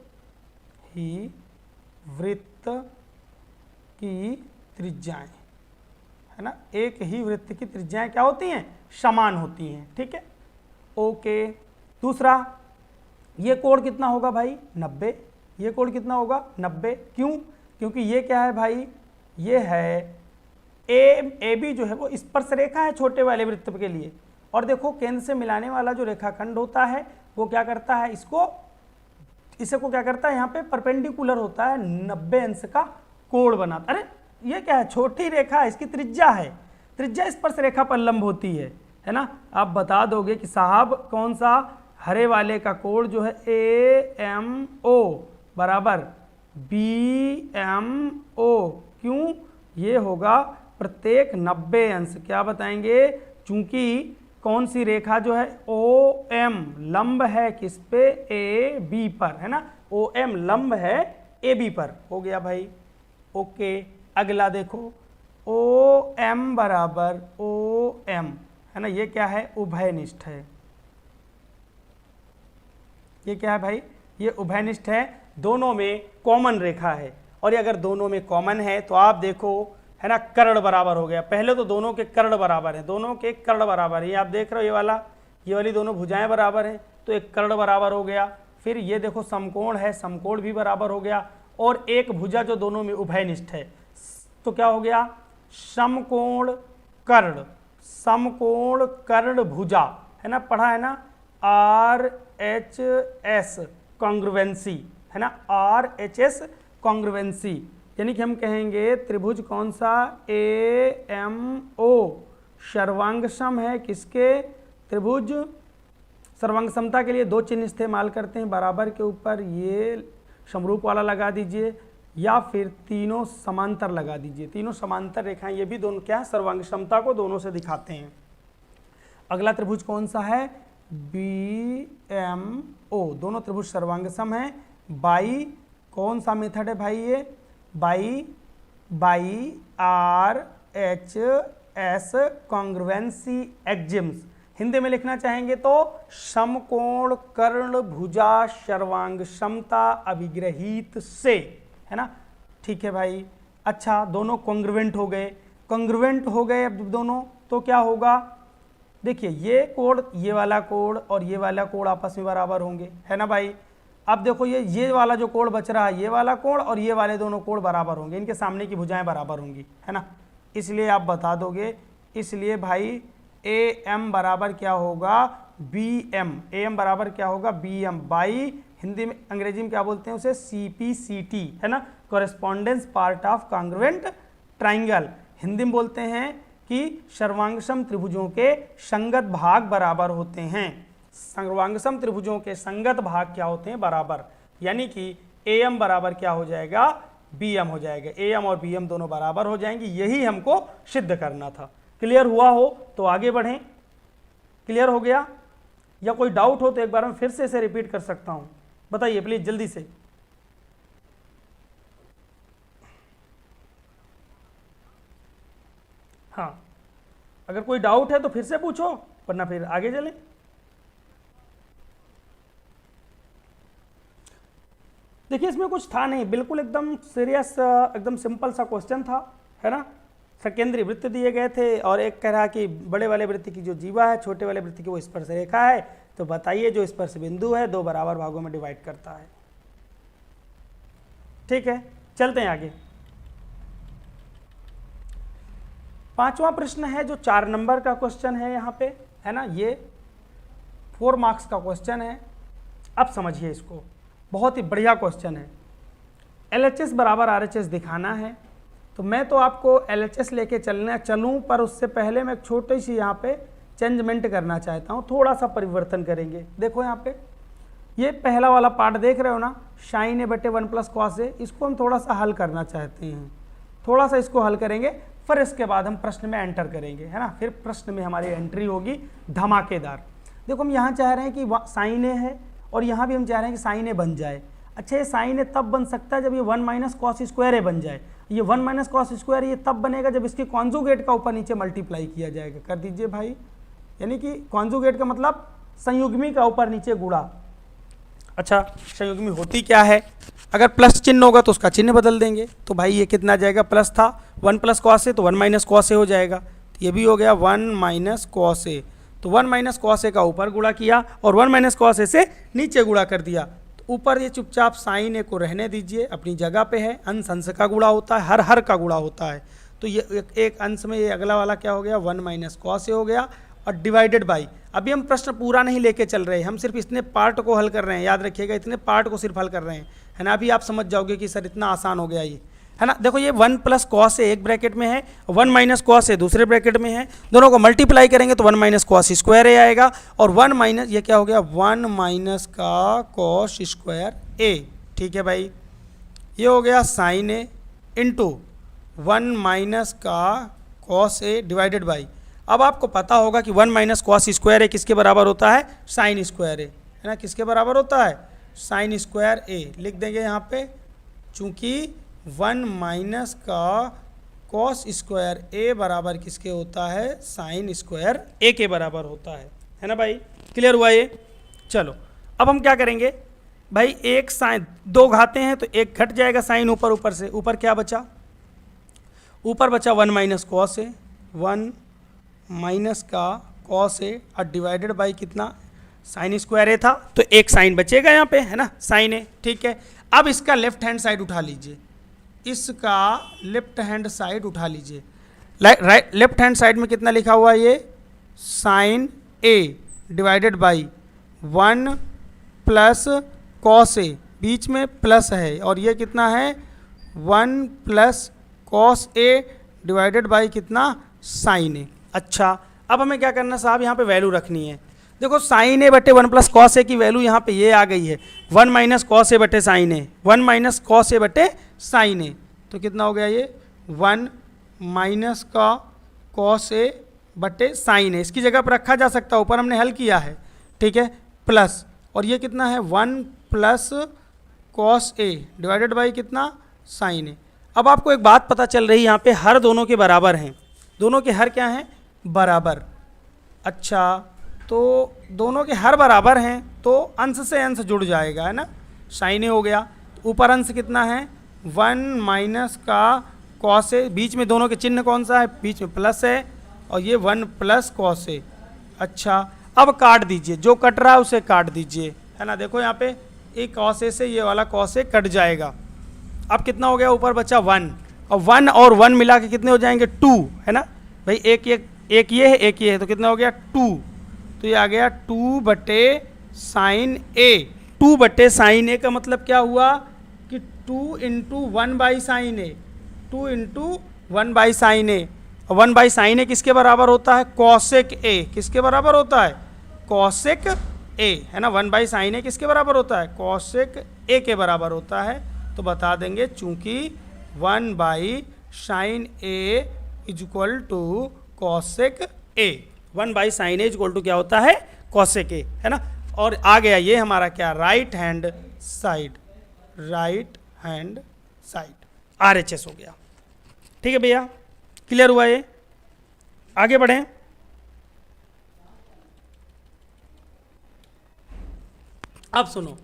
ही वृत्त की त्रिज्याएं, है ना, एक ही वृत्त की त्रिज्याएं क्या होती हैं, समान होती हैं, ठीक है, ओके। दूसरा, ये कोण कितना होगा भाई, 90, ये कोण कितना होगा 90, क्यों, क्योंकि ये क्या है भाई, ये है AB जो है वो स्पर्श रेखा है छोटे वाले वृत्त के लिए, और देखो केंद्र से मिलाने वाला जो रेखाखंड होता है वो क्या करता है, इसे को क्या करता है, यहाँ पे परपेंडिकुलर होता है, 90 अंश का कोण बनाता। अरे ये क्या है, छोटी रेखा, इसकी त्रिज्या है, त्रिज्या स्पर्श रेखा पर लंब होती है ना। आप बता दोगे कि साहब कौन सा, हरे वाले का कोण जो है AMO बराबर BMO, क्यों, ये होगा प्रत्येक 90 अंश, क्या बताएंगे, चूंकि कौन सी रेखा जो है OM लंब है किस पे, AB पर, है ना, OM लंब है AB पर, हो गया भाई, ओके। अगला देखो, OM बराबर OM, है ना, ये क्या है, उभयनिष्ठ है, ये क्या है भाई, ये उभयनिष्ठ है, दोनों में कॉमन रेखा है, और ये अगर दोनों में कॉमन है तो आप देखो, है ना, कर्ण बराबर हो गया। पहले तो दोनों के कर्ण बराबर हैं, दोनों के कर्ण बराबर है, ये आप देख रहे हो, ये वाली दोनों भुजाएं बराबर हैं तो एक कर्ण बराबर हो गया। फिर ये देखो समकोण है, समकोण भी बराबर हो गया, और एक भुजा जो दोनों में उभयनिष्ठ है तो क्या हो गया, समकोण कर्ण, समकोण कर्ण भुजा, है ना, पढ़ा है ना, RHS कॉन्ग्रुएंसी, है ना, RHS कॉन्ग्रुएंसी, यानी कि हम कहेंगे त्रिभुज कौन सा, AMO सर्वांगसम है किसके, त्रिभुज, सर्वांग समता के लिए दो चिन्ह इस्तेमाल करते हैं, बराबर के ऊपर ये समरूप वाला लगा दीजिए या फिर तीनों समांतर लगा दीजिए, तीनों समांतर रेखाएं, ये भी दोनों क्या है, सर्वांग समता को दोनों से दिखाते हैं। अगला त्रिभुज कौन सा है, BMO, दोनों त्रिभुज सर्वांगसम है। बाई, कौन सा मेथड है भाई, ये बाई RHS कॉन्ग्रुएंसी एक्जिम्स, हिंदी में लिखना चाहेंगे तो समकोण कर्ण भुजा सर्वांग समता अभिग्रहित से, है ना, ठीक है भाई। अच्छा, दोनों कॉन्ग्रुएंट हो गए, कॉन्ग्रुएंट हो गए अब दोनों, तो क्या होगा, देखिए ये कोण, ये वाला कोण और ये वाला कोण आपस में बराबर होंगे, है ना भाई। अब देखो ये वाला जो कोण बच रहा है, ये वाला कोण और ये वाले दोनों कोण बराबर होंगे, इनके सामने की भुजाएं बराबर होंगी, है ना, इसलिए आप बता दोगे, इसलिए भाई AM बराबर क्या होगा, BM, AM बराबर क्या होगा, BM, बाई, हिंदी में, अंग्रेजी में क्या बोलते हैं उसे, CPCT, है ना, correspondence part of congruent triangle, Hindi में बोलते हैं कि सर्वांगसम त्रिभुजों के संगत भाग बराबर होते हैं, सर्वांगसम त्रिभुजों के संगत भाग क्या होते हैं, बराबर, यानी कि AM बराबर क्या हो जाएगा, BM हो जाएगा, AM और BM दोनों बराबर हो जाएंगे, यही हमको सिद्ध करना था। क्लियर हुआ हो तो आगे बढ़ें, क्लियर हो गया, या कोई डाउट हो तो एक बार मैं फिर से इसे रिपीट कर सकता हूं, बताइए प्लीज जल्दी से। हाँ, अगर कोई डाउट है तो फिर से पूछो, वरना फिर आगे चलें। देखिए इसमें कुछ था नहीं, बिल्कुल एकदम सीरियस, एकदम सिंपल सा क्वेश्चन था, है ना। सकेंद्रीय वृत्त दिए गए थे और एक कह रहा कि बड़े वाले वृत्त की जो जीवा है, छोटे वाले वृत्त की वो स्पर्श रेखा है, तो बताइए जो स्पर्श बिंदु है दो बराबर भागों में डिवाइड करता है। ठीक है, चलते हैं आगे। पांचवा प्रश्न है जो 4 नंबर का क्वेश्चन है यहाँ पे, है ना। ये 4 मार्क्स का क्वेश्चन है। अब समझिए इसको, बहुत ही बढ़िया क्वेश्चन है। LHS बराबर RHS दिखाना है, तो मैं तो आपको LHS लेके चलूँ, पर उससे पहले मैं एक छोटी सी यहाँ पे चेंजमेंट करना चाहता हूँ, थोड़ा सा परिवर्तन करेंगे। देखो यहाँ पे ये पहला वाला पार्ट देख रहे हो ना, साइन ए बटे 1 प्लस कॉस ए, इसको हम थोड़ा सा हल करना चाहते हैं। थोड़ा सा इसको हल करेंगे, फिर इसके बाद हम प्रश्न में एंटर करेंगे, है ना। फिर प्रश्न में हमारी एंट्री होगी धमाकेदार। देखो हम यहाँ चाह रहे हैं कि साइन ए है, और यहाँ भी हम चाह रहे हैं कि साइन ए बन जाए। अच्छा, ये साइन ए तब बन सकता है जब ये 1 माइनस कॉस स्क्वायर ए बन जाए। ये 1 माइनस कॉस स्क्वायर ये तब बनेगा जब इसके कॉन्जुगेट का ऊपर नीचे मल्टीप्लाई किया जाएगा। कर दीजिए भाई, यानी कि कॉन्जुगेट का मतलब संयुग्मी का ऊपर नीचे गुणा। अच्छा, संयुग्मी होती क्या है? अगर प्लस चिन्ह होगा तो उसका चिन्ह बदल देंगे। तो भाई ये कितना आ जाएगा, प्लस था 1 प्लस कॉस ए, तो 1 माइनस कॉस ए हो जाएगा। तो ये भी हो गया 1 माइनस कॉस ए। तो 1 माइनस कॉस ए का ऊपर गुणा किया और 1 माइनस कॉस ए से नीचे गुणा कर दिया। तो ऊपर ये चुपचाप साइन ए को रहने दीजिए, अपनी जगह पे है। अंश अंश का गुणा होता है, हर का गुणा होता है। तो ये एक अंश में ये अगला वाला क्या हो गया, 1 माइनस कॉस ए हो गया, और डिवाइडेड बाई। अभी हम प्रश्न पूरा नहीं लेके चल रहे हैं, हम सिर्फ इतने पार्ट को हल कर रहे हैं। याद रखिएगा, इतने पार्ट को सिर्फ हल कर रहे हैं, है ना। अभी आप समझ जाओगे कि सर इतना आसान हो गया ये, है ना। देखो ये 1 प्लस कॉस ए एक ब्रैकेट में है, 1 माइनस कॉस ए दूसरे ब्रैकेट में है। दोनों को मल्टीप्लाई करेंगे तो 1 माइनस कॉस स्क्वायर ए आएगा, और 1 माइनस ये क्या हो गया, 1 माइनस का कॉस स्क्वायर ए। ठीक है भाई, ये हो गया साइन ए इंटू 1 माइनस का कॉस ए डिवाइडेड बाई। अब आपको पता होगा कि 1 माइनस कॉस स्क्वायर ए किसके बराबर होता है, साइन स्क्वायर ए, है ना। किसके बराबर होता है, साइन स्क्वायर ए। लिख देंगे यहाँ पे, चूंकि 1 माइनस का कॉस स्क्वायर ए बराबर किसके होता है, साइन स्क्वायर ए के बराबर होता है ना भाई। क्लियर हुआ ये? चलो अब हम क्या करेंगे भाई, एक साइन 2 घाते हैं तो एक घट जाएगा साइन ऊपर से। ऊपर क्या बचा, ऊपर बचा 1 माइनस कॉस ए, 1 माइनस का कॉस ए और डिवाइडेड बाई कितना, साइन स्क्वायर ए था, तो एक साइन बचेगा यहाँ पे, है ना, साइन ए। ठीक है, अब इसका लेफ्ट हैंड साइड उठा लीजिए, इसका लेफ्ट हैंड साइड उठा लीजिए। राइट लेफ्ट हैंड साइड में कितना लिखा हुआ है, ये sine A divided by 1 plus cos A, बीच में प्लस है, और ये कितना है 1 plus cos A divided by कितना, साइन ए। अच्छा, अब हमें क्या करना साहब, यहाँ पे वैल्यू रखनी है। देखो साइन ए बटे 1 प्लस कॉस ए की वैल्यू यहाँ पे ये आ गई है, 1 माइनस कॉस ए बटे sign A, 1 minus cos A बटे साइन ए। तो कितना हो गया ये, 1 माइनस का कॉस ए बटे साइन ए। इसकी जगह पर रखा जा सकता है, ऊपर हमने हल किया है, ठीक है, प्लस, और ये कितना है 1 plus cos A divided by कितना, साइन ए। अब आपको एक बात पता चल रही है, यहाँ पे हर दोनों के बराबर हैं, दोनों के हर क्या हैं, बराबर। अच्छा, तो दोनों के हर बराबर हैं तो अंश से अंश जुड़ जाएगा, है ना। साइन ए हो गया, ऊपर अंश कितना है 1 माइनस का कॉस ए, बीच में दोनों के चिन्ह कौन सा है, बीच में प्लस है, और ये 1 प्लस कॉस ए। अच्छा, अब काट दीजिए, जो कट रहा है उसे काट दीजिए, है ना। देखो यहाँ पे एक कॉस ए से ये वाला कॉस ए कट जाएगा। अब कितना हो गया, ऊपर बचा 1, और 1 और 1 मिला के कितने हो जाएंगे, 2, है ना भाई। एक ये है, एक ये है, तो कितना हो गया 2। तो ये आ गया 2 बटे साइन ए। 2 बटे साइन ए का मतलब क्या हुआ कि 2 into 1 by sine A, 2 into 1 by sine A. और 1 बाई साइन ए किसके बराबर होता है, कॉसेक ए। किसके बराबर होता है, कॉसेक ए, है ना। 1 बाई साइन ए किसके बराबर होता है, कॉसेक ए के बराबर होता है। तो बता देंगे चूंकि 1 by sine A is equal to cosec A, 1 by sine A is equal to क्या होता है, कॉसेक ए, है ना। और आ गया ये हमारा क्या, right hand side, right hand side RHS हो गया। ठीक है भैया, क्लियर हुआ ये? आगे बढ़ें। अब सुनो,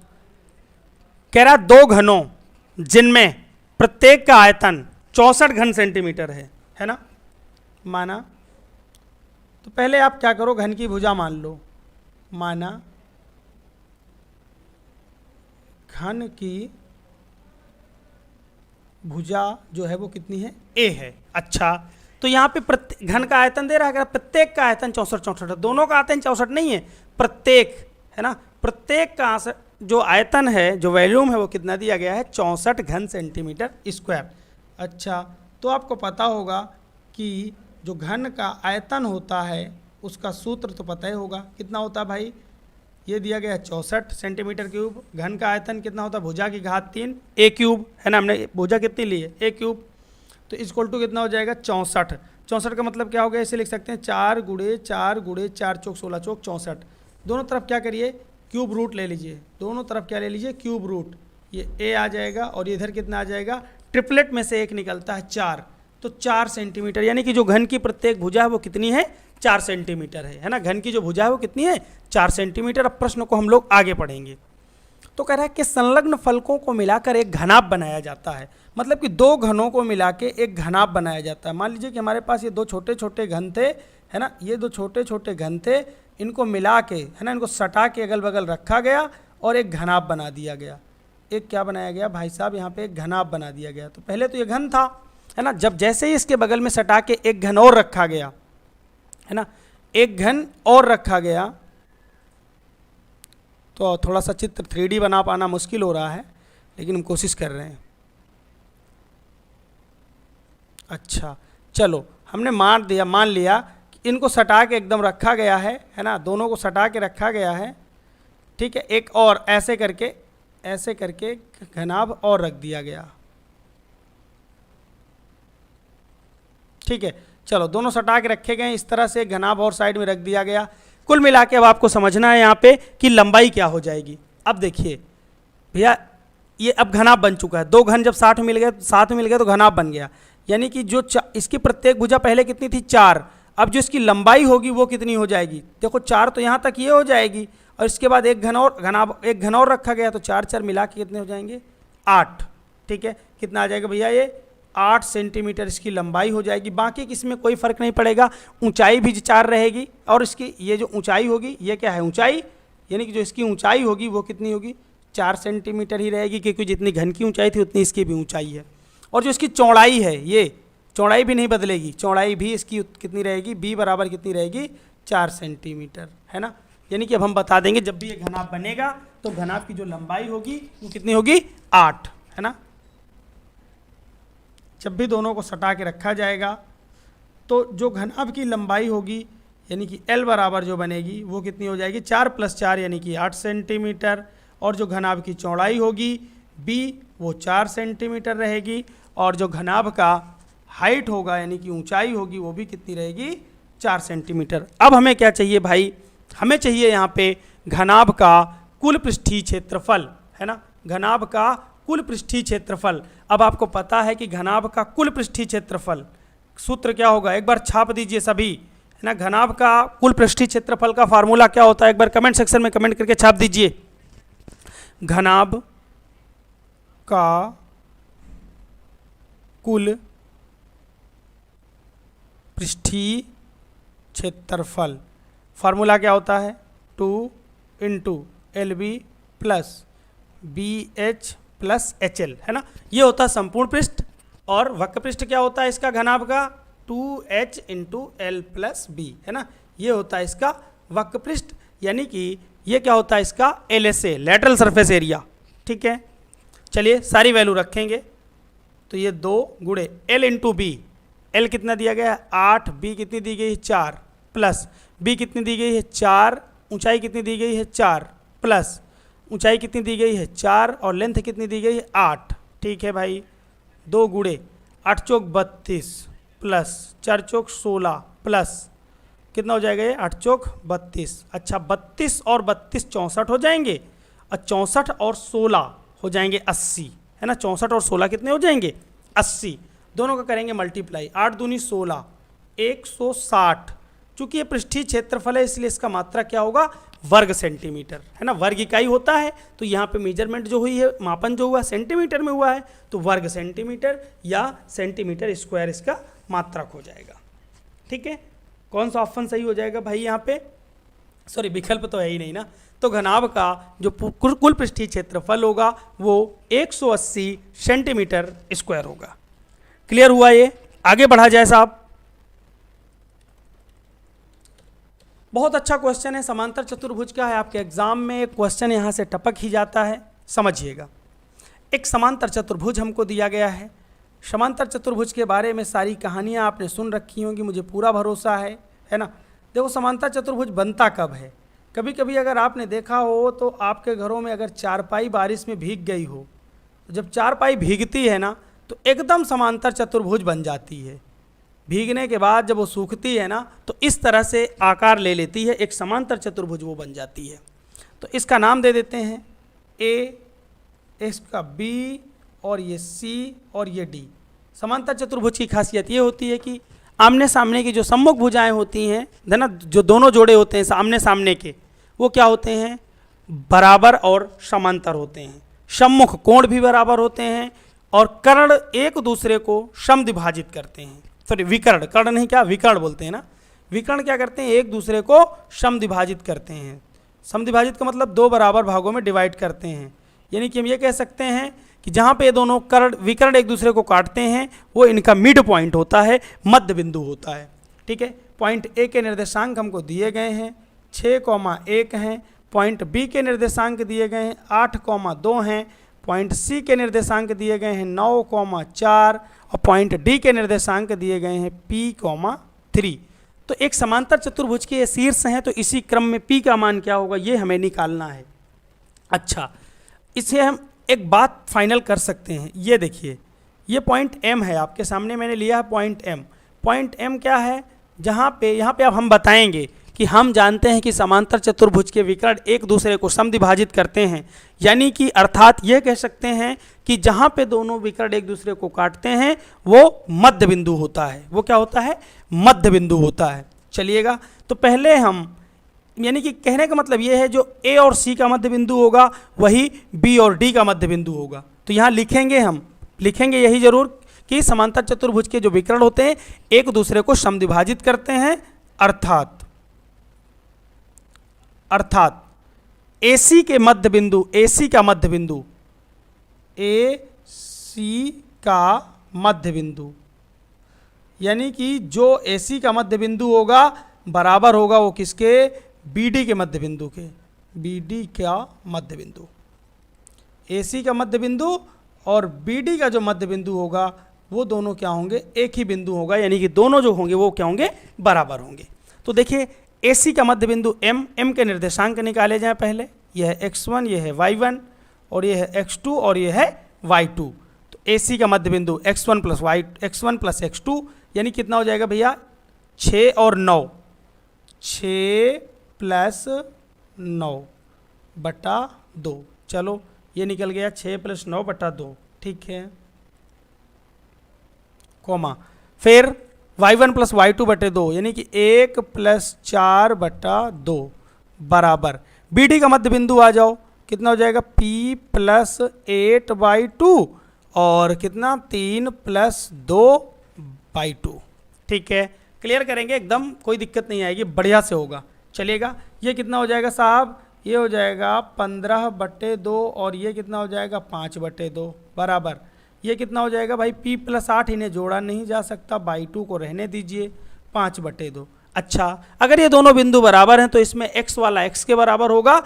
कह रहा 2 घनों जिनमें प्रत्येक का आयतन 64 घन सेंटीमीटर है ना, माना। तो पहले आप क्या करो, घन की भुजा मान लो, माना घन की भुजा जो है वो कितनी है, a है। अच्छा, तो यहाँ पे घन का आयतन दे रहा है, प्रत्येक का आयतन 64 है, दोनों का आयतन 64 नहीं है, प्रत्येक है ना, प्रत्येक का जो आयतन है, जो वॉल्यूम है वो कितना दिया गया है, 64 घन सेंटीमीटर स्क्वायर। अच्छा, तो आपको पता होगा कि जो घन का आयतन होता है उसका सूत्र तो पता ही होगा, कितना होता है भाई, ये दिया गया है 64 सेंटीमीटर क्यूब। घन का आयतन कितना होता है, भुजा की घात 3 a क्यूब, है ना, हमने भुजा कितनी ली है, a क्यूब, तो इक्वल टू कितना हो जाएगा 64। 64 का मतलब क्या हो गया, इसे लिख सकते हैं 4 गुणे 4 गुणे 4 चौक 16 चौक 64। दोनों तरफ क्या करिए, क्यूब रूट ले लीजिए, दोनों तरफ क्या ले लीजिए, क्यूब रूट, ये a आ जाएगा और इधर कितना आ जाएगा, ट्रिपलेट में से एक निकलता है 4, तो 4 सेंटीमीटर, यानी कि जो घन की प्रत्येक भुजा है वो कितनी है, 4 सेंटीमीटर है ना, घन की जो भुजा है वो कितनी है, 4 सेंटीमीटर। अब प्रश्न को हम लोग आगे पढ़ेंगे। तो कह रहा है कि संलग्न फलकों को मिलाकर एक घनाभ बनाया जाता है, मतलब कि दो घनों को मिला के एक घनाभ बनाया जाता है। मान लीजिए कि हमारे पास ये दो छोटे छोटे घन थे, है ना, ये दो छोटे छोटे घन थे, इनको मिला के, है ना, इनको सटा के अगल बगल रखा गया और एक घनाभ बना दिया गया। एक क्या बनाया गया भाई साहब, यहाँ पे एक घनाभ बना दिया गया। तो पहले तो ये घन था, है ना, जब जैसे ही इसके बगल में सटा के एक घन और रखा गया, है ना, एक घन और रखा गया, तो थोड़ा सा चित्र 3D बना पाना मुश्किल हो रहा है, लेकिन हम कोशिश कर रहे हैं। अच्छा चलो, हमने मान लिया कि इनको सटा के एकदम रखा गया है ना, दोनों को सटा के रखा गया है, ठीक है। एक और ऐसे करके घनाभ और रख दिया गया, ठीक है। चलो, दोनों सटा के रखे गए, इस तरह से घनाभ और साइड में रख दिया गया। कुल मिला के अब आपको समझना है यहाँ पे कि लंबाई क्या हो जाएगी। अब देखिए भैया, ये अब घनाभ बन चुका है, दो घन जब साथ में मिल गए तो घनाभ बन गया, यानी कि जो इसकी प्रत्येक भुजा पहले कितनी थी, 4, अब जो इसकी लंबाई होगी वो कितनी हो जाएगी, देखो 4 तो यहाँ तक ये हो जाएगी, और इसके बाद एक घन और रखा गया, तो 4 4 मिला के कितने हो जाएंगे, 8, ठीक है। कितना आ जाएगा भैया, ये 8 सेंटीमीटर इसकी लंबाई हो जाएगी। बाकी किसमें कोई फर्क नहीं पड़ेगा, ऊंचाई भी 4 रहेगी, और इसकी ये जो ऊंचाई होगी, ये क्या है, ऊंचाई, यानी कि जो इसकी ऊंचाई होगी वो कितनी होगी, 4 सेंटीमीटर ही रहेगी, क्योंकि जितनी घन की ऊंचाई थी उतनी इसकी भी ऊंचाई है। और जो इसकी चौड़ाई है, ये चौड़ाई भी नहीं बदलेगी, चौड़ाई भी इसकी कितनी रहेगी, b बराबर कितनी रहेगी, 4 सेंटीमीटर, है ना। यानी कि अब हम बता देंगे जब भी ये घनाभ बनेगा तो घनाभ की जो लंबाई होगी वो कितनी होगी, 8, है ना। जब भी दोनों को सटा के रखा जाएगा तो जो घनाभ की लंबाई होगी, यानी कि L बराबर जो बनेगी वो कितनी हो जाएगी, 4 + 4 यानी कि 8 सेंटीमीटर, और जो घनाभ की चौड़ाई होगी b वो 4 सेंटीमीटर रहेगी, और जो घनाभ का हाइट होगा यानी कि ऊंचाई होगी वो भी कितनी रहेगी, 4 सेंटीमीटर। अब हमें क्या चाहिए भाई, हमें चाहिए यहाँ पे घनाभ का कुल पृष्ठीय क्षेत्रफल, है ना, घनाभ का कुल पृष्ठीय क्षेत्रफल। अब आपको पता है कि घनाभ का कुल पृष्ठीय क्षेत्रफल सूत्र क्या होगा, एक बार छाप दीजिए सभी, है ना। घनाभ का कुल पृष्ठीय क्षेत्रफल का फार्मूला क्या होता है, एक बार कमेंट सेक्शन में कमेंट करके छाप दीजिए। घनाभ का कुल पृष्ठीय क्षेत्रफल, फार्मूला क्या होता है, 2 × LB + BH + HL, है ना। ये होता है संपूर्ण पृष्ठ, और वक्र पृष्ठ क्या होता है इसका, घनाभ का 2H × L + B, है ना। ये होता है इसका वक्र पृष्ठ, यानी कि ये क्या होता है इसका LSA, लेटरल सरफेस एरिया, ठीक है। चलिए सारी वैल्यू रखेंगे, तो ये 2 × L × B, L कितना दिया गया है 8, B कितनी दी गई है 4, प्लस B कितनी दी गई है 4, ऊंचाई कितनी दी गई है 4, प्लस ऊंचाई कितनी दी गई है 4, और लेंथ कितनी दी गई है 8, ठीक है भाई। 2 × 8 चौक 32 प्लस 4 चौक 16 प्लस कितना हो जाएगा ये 8 चौक 32। अच्छा 32 और 32 64 हो जाएंगे, और 64 और 16 हो जाएंगे 80, है ना। 64 और 16 कितने हो जाएंगे 80, दोनों का करेंगे मल्टीप्लाई, 8 दूनी 16, 160। चूंकि ये पृष्ठीय क्षेत्रफल है इसलिए इसका मात्रा क्या होगा, वर्ग सेंटीमीटर, है ना। वर्ग इकाई होता है, तो यहाँ पे मेजरमेंट जो हुई है, मापन जो हुआ सेंटीमीटर में हुआ है, तो वर्ग सेंटीमीटर या सेंटीमीटर स्क्वायर इसका मात्रक हो जाएगा, ठीक है। कौन सा ऑप्शन सही हो जाएगा भाई यहाँ पे, सॉरी विकल्प तो है ही नहीं ना। तो घनाभ का जो कुल पृष्ठीय क्षेत्रफल होगा वो 180 सेंटीमीटर स्क्वायर होगा। क्लियर हुआ ये, आगे बढ़ा जाए साहब। बहुत अच्छा क्वेश्चन है, समांतर चतुर्भुज का है, आपके एग्जाम में एक क्वेश्चन यहाँ से टपक ही जाता है। समझिएगा, एक समांतर चतुर्भुज हमको दिया गया है। समांतर चतुर्भुज के बारे में सारी कहानियाँ आपने सुन रखी होंगी, मुझे पूरा भरोसा है ना। देखो समांतर चतुर्भुज बनता कब है, कभी कभी अगर आपने देखा हो तो आपके घरों में अगर चारपाई बारिश में भीग गई हो, तो जब चारपाई भीगती है ना तो एकदम समांतर चतुर्भुज बन जाती है। भीगने के बाद जब वो सूखती है ना तो इस तरह से आकार ले लेती है, एक समांतर चतुर्भुज वो बन जाती है। तो इसका नाम दे देते हैं ए, इसका बी, और ये सी और ये डी। समांतर चतुर्भुज की खासियत ये होती है कि आमने सामने की जो सम्मुख भुजाएं होती हैं है ना, जो दोनों जोड़े होते हैं आमने सामने के, वो क्या होते हैं, बराबर और समांतर होते हैं। सम्मुख कोण भी बराबर होते हैं और कर्ण एक दूसरे को समद्विभाजित करते हैं। सॉरी, विकर्ण, कर्ण नहीं, क्या विकर्ण बोलते हैं ना, विकर्ण क्या करते हैं, एक दूसरे को समद्विभाजित करते हैं। समद्विभाजित का मतलब दो बराबर भागों में डिवाइड करते हैं। यानी कि हम ये कह सकते हैं कि जहाँ पे ये दोनों कर्ण विकर्ण एक दूसरे को काटते हैं वो इनका मिड पॉइंट होता है, मध्य बिंदु होता है। ठीक है, पॉइंट ए के निर्देशांक हमको दिए गए हैं 6,1 हैं, पॉइंट बी के निर्देशांक दिए गए हैं 8,2 हैं, पॉइंट सी के निर्देशांक दिए गए हैं 9,4 और पॉइंट डी के निर्देशांक दिए गए हैं P,3। तो एक समांतर चतुर्भुज के ये शीर्ष हैं, तो इसी क्रम में P का मान क्या होगा ये हमें निकालना है। अच्छा, इसे हम एक बात फाइनल कर सकते हैं। ये देखिए, ये पॉइंट M है, आपके सामने मैंने लिया है पॉइंट M। पॉइंट M क्या है, जहाँ पे यहाँ पे अब हम बताएंगे कि हम जानते हैं कि समांतर चतुर्भुज के विकर्ण एक दूसरे को समद्विभाजित करते हैं। यानी कि अर्थात ये कह सकते हैं कि जहाँ पे दोनों विकर्ण एक दूसरे को काटते हैं वो मध्य बिंदु होता है। वो क्या होता है, मध्य बिंदु होता है। चलिएगा, तो पहले हम, यानी कि कहने का मतलब ये है जो ए और सी का मध्य बिंदु होगा वही बी और डी का मध्य बिंदु होगा। तो यहाँ लिखेंगे, हम लिखेंगे यही जरूर कि समांतर चतुर्भुज के जो विकर्ण होते हैं एक दूसरे को समद्विभाजित करते हैं, अर्थात AC के मध्य बिंदु, AC का मध्य बिंदु, AC का मध्य बिंदु, यानी कि जो AC का मध्य बिंदु होगा बराबर होगा वो किसके, BD के मध्य बिंदु के, BD का मध्य बिंदु। AC का मध्य बिंदु और BD का जो मध्य बिंदु होगा वो दोनों क्या होंगे, एक ही बिंदु होगा, यानी कि दोनों जो होंगे वो क्या होंगे, बराबर होंगे। तो देखिए AC का मध्य बिंदु M के निर्देशांक निकाले जाएं पहले। यह है x1, यह है y1 और यह है x2 और यह है y2। तो AC का मध्य बिंदु x1 प्लस x2 यानी कितना हो जाएगा भैया, 6 और 9, 6 प्लस 9 बटा 2। चलो ये निकल गया 6 प्लस 9 बटा 2, ठीक है, कोमा, फिर y1 प्लस y2 बटे 2 यानी कि 1 प्लस 4 बटा 2 बराबर BD का मध्य बिंदु आ जाओ, कितना हो जाएगा, P प्लस 8/2 और कितना 3 प्लस 2/2। ठीक है, क्लियर करेंगे एकदम, कोई दिक्कत नहीं आएगी, बढ़िया से होगा। चलिएगा, ये कितना हो जाएगा साहब, ये हो जाएगा 15/2 और ये कितना हो जाएगा 5/2 बराबर, ये कितना हो जाएगा भाई P प्लस 8, इन्हें जोड़ा नहीं जा सकता, बाई 2 को रहने दीजिए, 5/2। अच्छा, अगर ये दोनों बिंदु बराबर हैं तो इसमें x वाला x के बराबर होगा,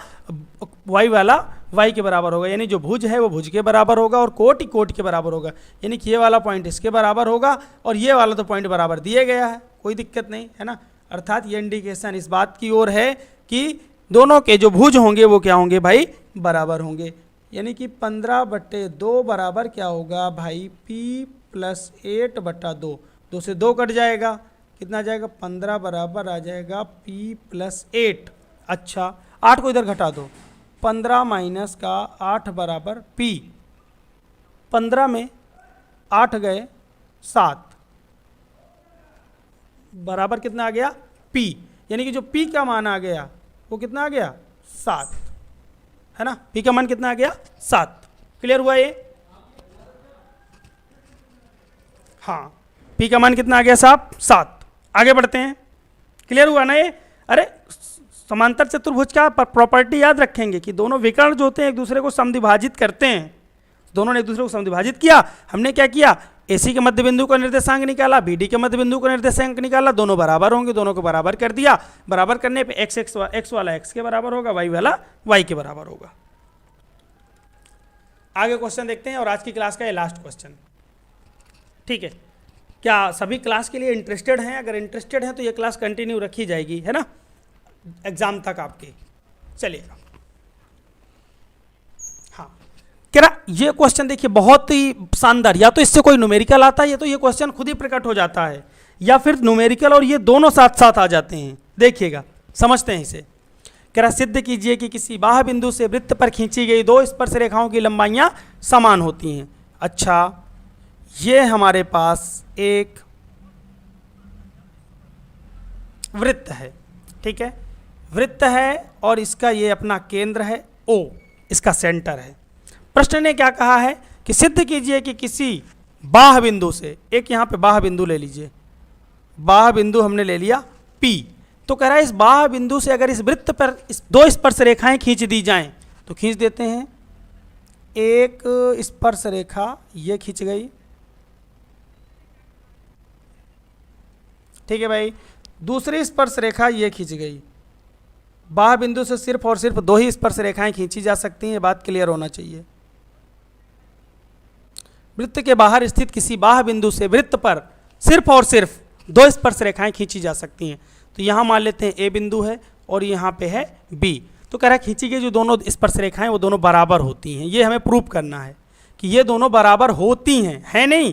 y वाला y के बराबर होगा, यानी जो भुज है वो भुज के बराबर होगा और कोट ही कोट के बराबर होगा, यानी कि ये वाला पॉइंट इसके बराबर होगा और ये वाला तो पॉइंट बराबर दिए गया है, कोई दिक्कत नहीं है ना। अर्थात ये इंडिकेशन इस बात की ओर है कि दोनों के जो भुज होंगे वो क्या होंगे भाई, बराबर होंगे। यानी कि 15/2 बराबर क्या होगा भाई, P प्लस 8/2, 2 से 2 कट जाएगा, कितना आ जाएगा 15 बराबर आ जाएगा P प्लस 8। अच्छा, 8 को इधर घटा दो, 15 माइनस का 8 बराबर P, 15 में 8 गए 7 बराबर कितना आ गया P, यानी कि जो P का मान आ गया वो कितना आ गया 7, है ना। P का मान कितना आ गया 7। क्लियर हुआ ये, हाँ, P का मान कितना आ गया साहब 7। आगे बढ़ते हैं, क्लियर हुआ ना ये। अरे समांतर चतुर्भुज का प्रॉपर्टी याद रखेंगे कि दोनों विकर्ण जो होते हैं एक दूसरे को समद्विभाजित करते हैं, दोनों ने एक दूसरे को समद्विभाजित किया। हमने क्या किया, AC के मध्य बिंदु का निर्देशांक निकाला, BD के मध्य बिंदु का निर्देशांक निकाला, दोनों बराबर होंगे, दोनों को बराबर कर दिया। बराबर करने पे x वाला x के बराबर होगा, y वाला y के बराबर होगा। आगे क्वेश्चन देखते हैं और आज की क्लास का ये लास्ट क्वेश्चन, ठीक है। क्या सभी क्लास के लिए इंटरेस्टेड हैं? अगर इंटरेस्टेड हैं तो ये क्लास कंटिन्यू रखी जाएगी, है ना, एग्जाम तक आपके। चलिएगा, हाँ, कह रहा ये क्वेश्चन देखिए बहुत ही शानदार, या तो इससे कोई न्यूमेरिकल आता है या तो ये क्वेश्चन खुद ही प्रकट हो जाता है, या फिर न्यूमेरिकल और ये दोनों साथ साथ आ जाते हैं। देखिएगा, समझते हैं इसे। कह रहा सिद्ध कीजिए कि किसी बाह्य बिंदु से वृत्त पर खींची गई दो स्पर्श रेखाओं की लंबाइयां समान होती हैं। अच्छा, ये हमारे पास एक वृत्त है, ठीक है, वृत्त है और इसका ये अपना केंद्र है O, इसका सेंटर है। प्रश्न ने क्या कहा है कि सिद्ध कीजिए कि किसी बाह्य बिंदु से, एक यहाँ पे बाह्य बिंदु ले लीजिए, बाह्य बिंदु हमने ले लिया P, तो कह रहा है इस बाह्य बिंदु से अगर इस वृत्त पर इस दो स्पर्श रेखाएं खींच दी जाएं, तो खींच देते हैं। एक स्पर्श रेखा ये खींच गई, ठीक है भाई, दूसरी स्पर्श रेखा ये खींच गई। बाह्य बिंदु से सिर्फ और सिर्फ दो ही स्पर्श रेखाएं खींची जा सकती हैं, बात क्लियर होना चाहिए। वृत्त के बाहर स्थित किसी बाह्य बिंदु से वृत्त पर सिर्फ और सिर्फ दो स्पर्श रेखाएं खींची जा सकती हैं। तो यहाँ मान लेते हैं A बिंदु है और यहाँ पे है B। तो कह रहा है खींची गई जो दोनों स्पर्श रेखाएं वो दोनों बराबर होती हैं। ये हमें प्रूव करना है कि ये दोनों बराबर होती हैं, है नहीं,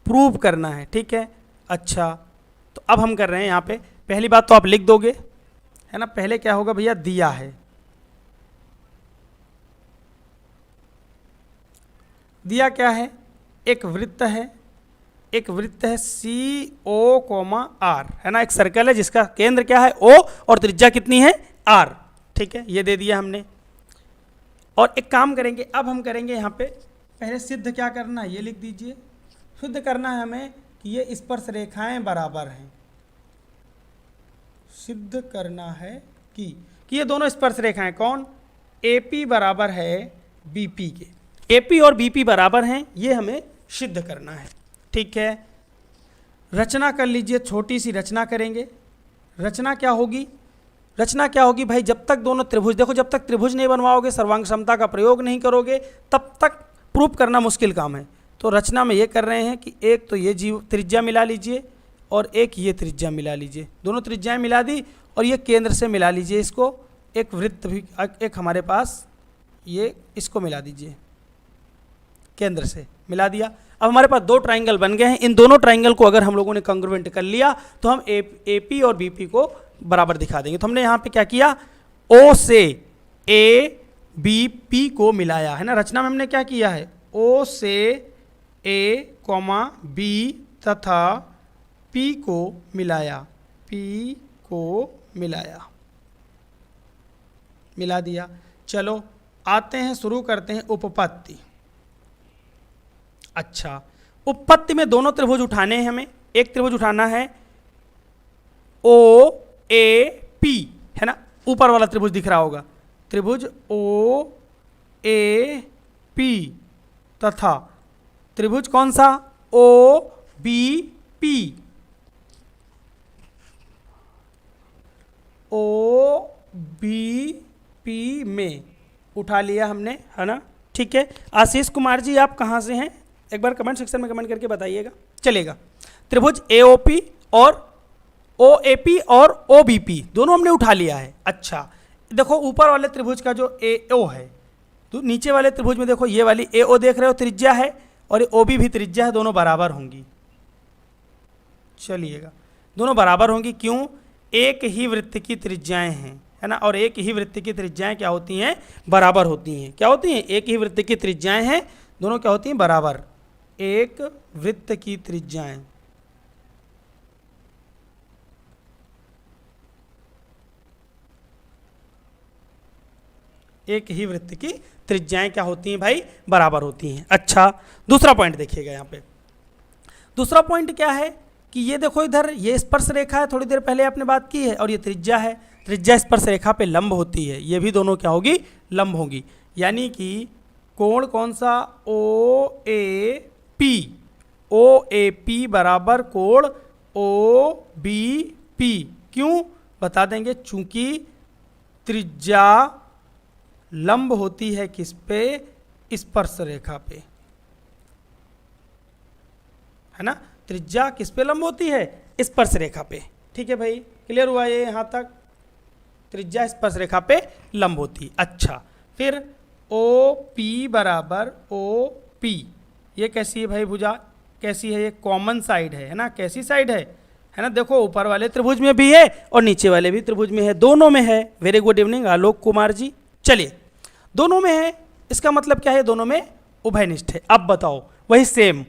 प्रूव करना है, ठीक है। अच्छा, तो अब हम कर रहे हैं यहाँ पे, पहली बात तो आप लिख दोगे, है ना। पहले क्या होगा भैया, दिया है, दिया क्या है, एक वृत्त है, एक वृत्त है CO, R, है ना, एक सर्कल है जिसका केंद्र क्या है O और त्रिज्या कितनी है R, ठीक है, ये दे दिया हमने। और एक काम करेंगे, अब हम करेंगे यहाँ पे पहले सिद्ध क्या करना है, ये लिख दीजिए। सिद्ध करना है हमें कि ये स्पर्श रेखाएं बराबर हैं। सिद्ध करना है कि ये दोनों स्पर्श रेखाएं कौन, AP बराबर है BP के, AP और BP बराबर हैं, ये हमें सिद्ध करना है, ठीक है। रचना कर लीजिए, छोटी सी रचना करेंगे। रचना क्या होगी, रचना क्या होगी भाई, जब तक दोनों त्रिभुज, देखो जब तक त्रिभुज नहीं बनवाओगे, सर्वांग समता का प्रयोग नहीं करोगे, तब तक प्रूफ करना मुश्किल काम है। तो रचना में ये कर रहे हैं कि एक तो ये जीव त्रिज्या मिला लीजिए और एक ये त्रिज्या मिला लीजिए, दोनों त्रिज्याएं मिला दी, और ये केंद्र से मिला लीजिए इसको, एक वृत्त भी एक हमारे पास, ये इसको मिला दीजिए, केंद्र से मिला दिया। अब हमारे पास दो ट्राइंगल बन गए हैं। इन दोनों ट्राइंगल को अगर हम लोगों ने कॉन्ग्रुएंट कर लिया तो हम AP और BP को बराबर दिखा देंगे। तो हमने यहाँ पे क्या किया, O से ABP को मिलाया, है ना। रचना में हमने क्या किया है, O से A, B तथा P को मिलाया, P को मिलाया, मिला दिया। चलो आते हैं, शुरू करते हैं उपपत्ति। अच्छा, उपपत्ति में दोनों त्रिभुज उठाने हैं हमें। एक त्रिभुज उठाना है OAP, है ना, ऊपर वाला त्रिभुज दिख रहा होगा, त्रिभुज OAP तथा त्रिभुज कौन सा, OBP। OBP में उठा लिया हमने, है ना, ठीक है। आशीष कुमार जी आप कहाँ से हैं, एक बार कमेंट सेक्शन में कमेंट करके बताइएगा, चलेगा। त्रिभुज AOP और OAP और OBP दोनों हमने उठा लिया है। अच्छा, देखो ऊपर वाले त्रिभुज का जो AO है, तो नीचे वाले त्रिभुज में देखो ये वाली AO देख रहे हो, त्रिज्या है, और ये OB भी त्रिज्या है, दोनों बराबर होंगी। चलिएगा, दोनों बराबर होंगी, क्यों, एक ही वृत्त की त्रिज्याएं हैं, है ना, और एक ही वृत्त की त्रिज्याएं क्या होती हैं, बराबर होती हैं। क्या होती हैं, एक ही वृत्त की त्रिज्याएं हैं, दोनों क्या होती हैं, बराबर। एक वृत्त की त्रिज्याएं, एक ही वृत्त की त्रिज्याएं क्या होती हैं भाई, बराबर होती हैं। अच्छा, दूसरा पॉइंट देखिएगा यहाँ पे। दूसरा पॉइंट क्या है कि ये देखो इधर ये स्पर्श रेखा है, थोड़ी देर पहले आपने बात की है, और ये त्रिज्या है, त्रिज्या स्पर्श रेखा पे लंब होती है, ये भी दोनों क्या होगी, लंब होगी। यानी कि कोण कौन सा, ओ A P, O A P बराबर कोण ओ बी पी। क्यों बता देंगे, चूंकि त्रिज्या लंब होती है किस पे, स्पर्श रेखा पे, है ना, त्रिज्या किस पे लंब होती है, स्पर्श रेखा पे। ठीक है भाई, क्लियर हुआ ये यहां तक, त्रिज्या स्पर्श रेखा पे लंब होती। अच्छा, फिर ओ पी बराबर ओ पी, ये कैसी है भाई भुजा, कैसी है, ये कॉमन साइड है ना, कैसी साइड है ना, देखो ऊपर वाले त्रिभुज में भी है और नीचे वाले भी त्रिभुज में है, दोनों में है। Very good evening Alok Kumar ji. चलिए, दोनों में है, इसका मतलब क्या है, दोनों में उभयनिष्ठ है। अब बताओ वही सेम,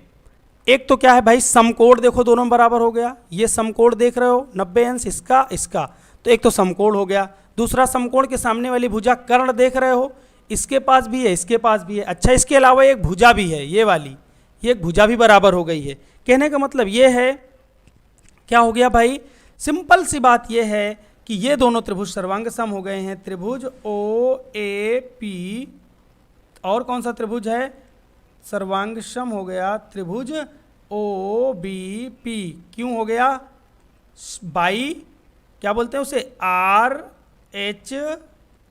एक तो क्या है भाई, समकोण देखो दोनों में बराबर हो गया, ये समकोण देख रहे हो 90 अंश, इसका इसका, तो एक तो समकोण हो गया। दूसरा समकोण के सामने वाली भुजा कर्ण देख रहे हो, इसके पास भी है, इसके पास भी है। अच्छा, इसके अलावा एक भुजा भी है, ये वाली, ये एक भुजा भी बराबर हो गई है। कहने का मतलब ये है, क्या हो गया भाई, सिंपल सी बात ये है कि ये दोनों त्रिभुज सर्वांग सम हो गए हैं। त्रिभुज ओ ए पी, और कौन सा त्रिभुज है, सर्वांग सम हो गया त्रिभुज ओ बी पी। क्यों हो गया, बाई क्या बोलते हैं उसे, आर एच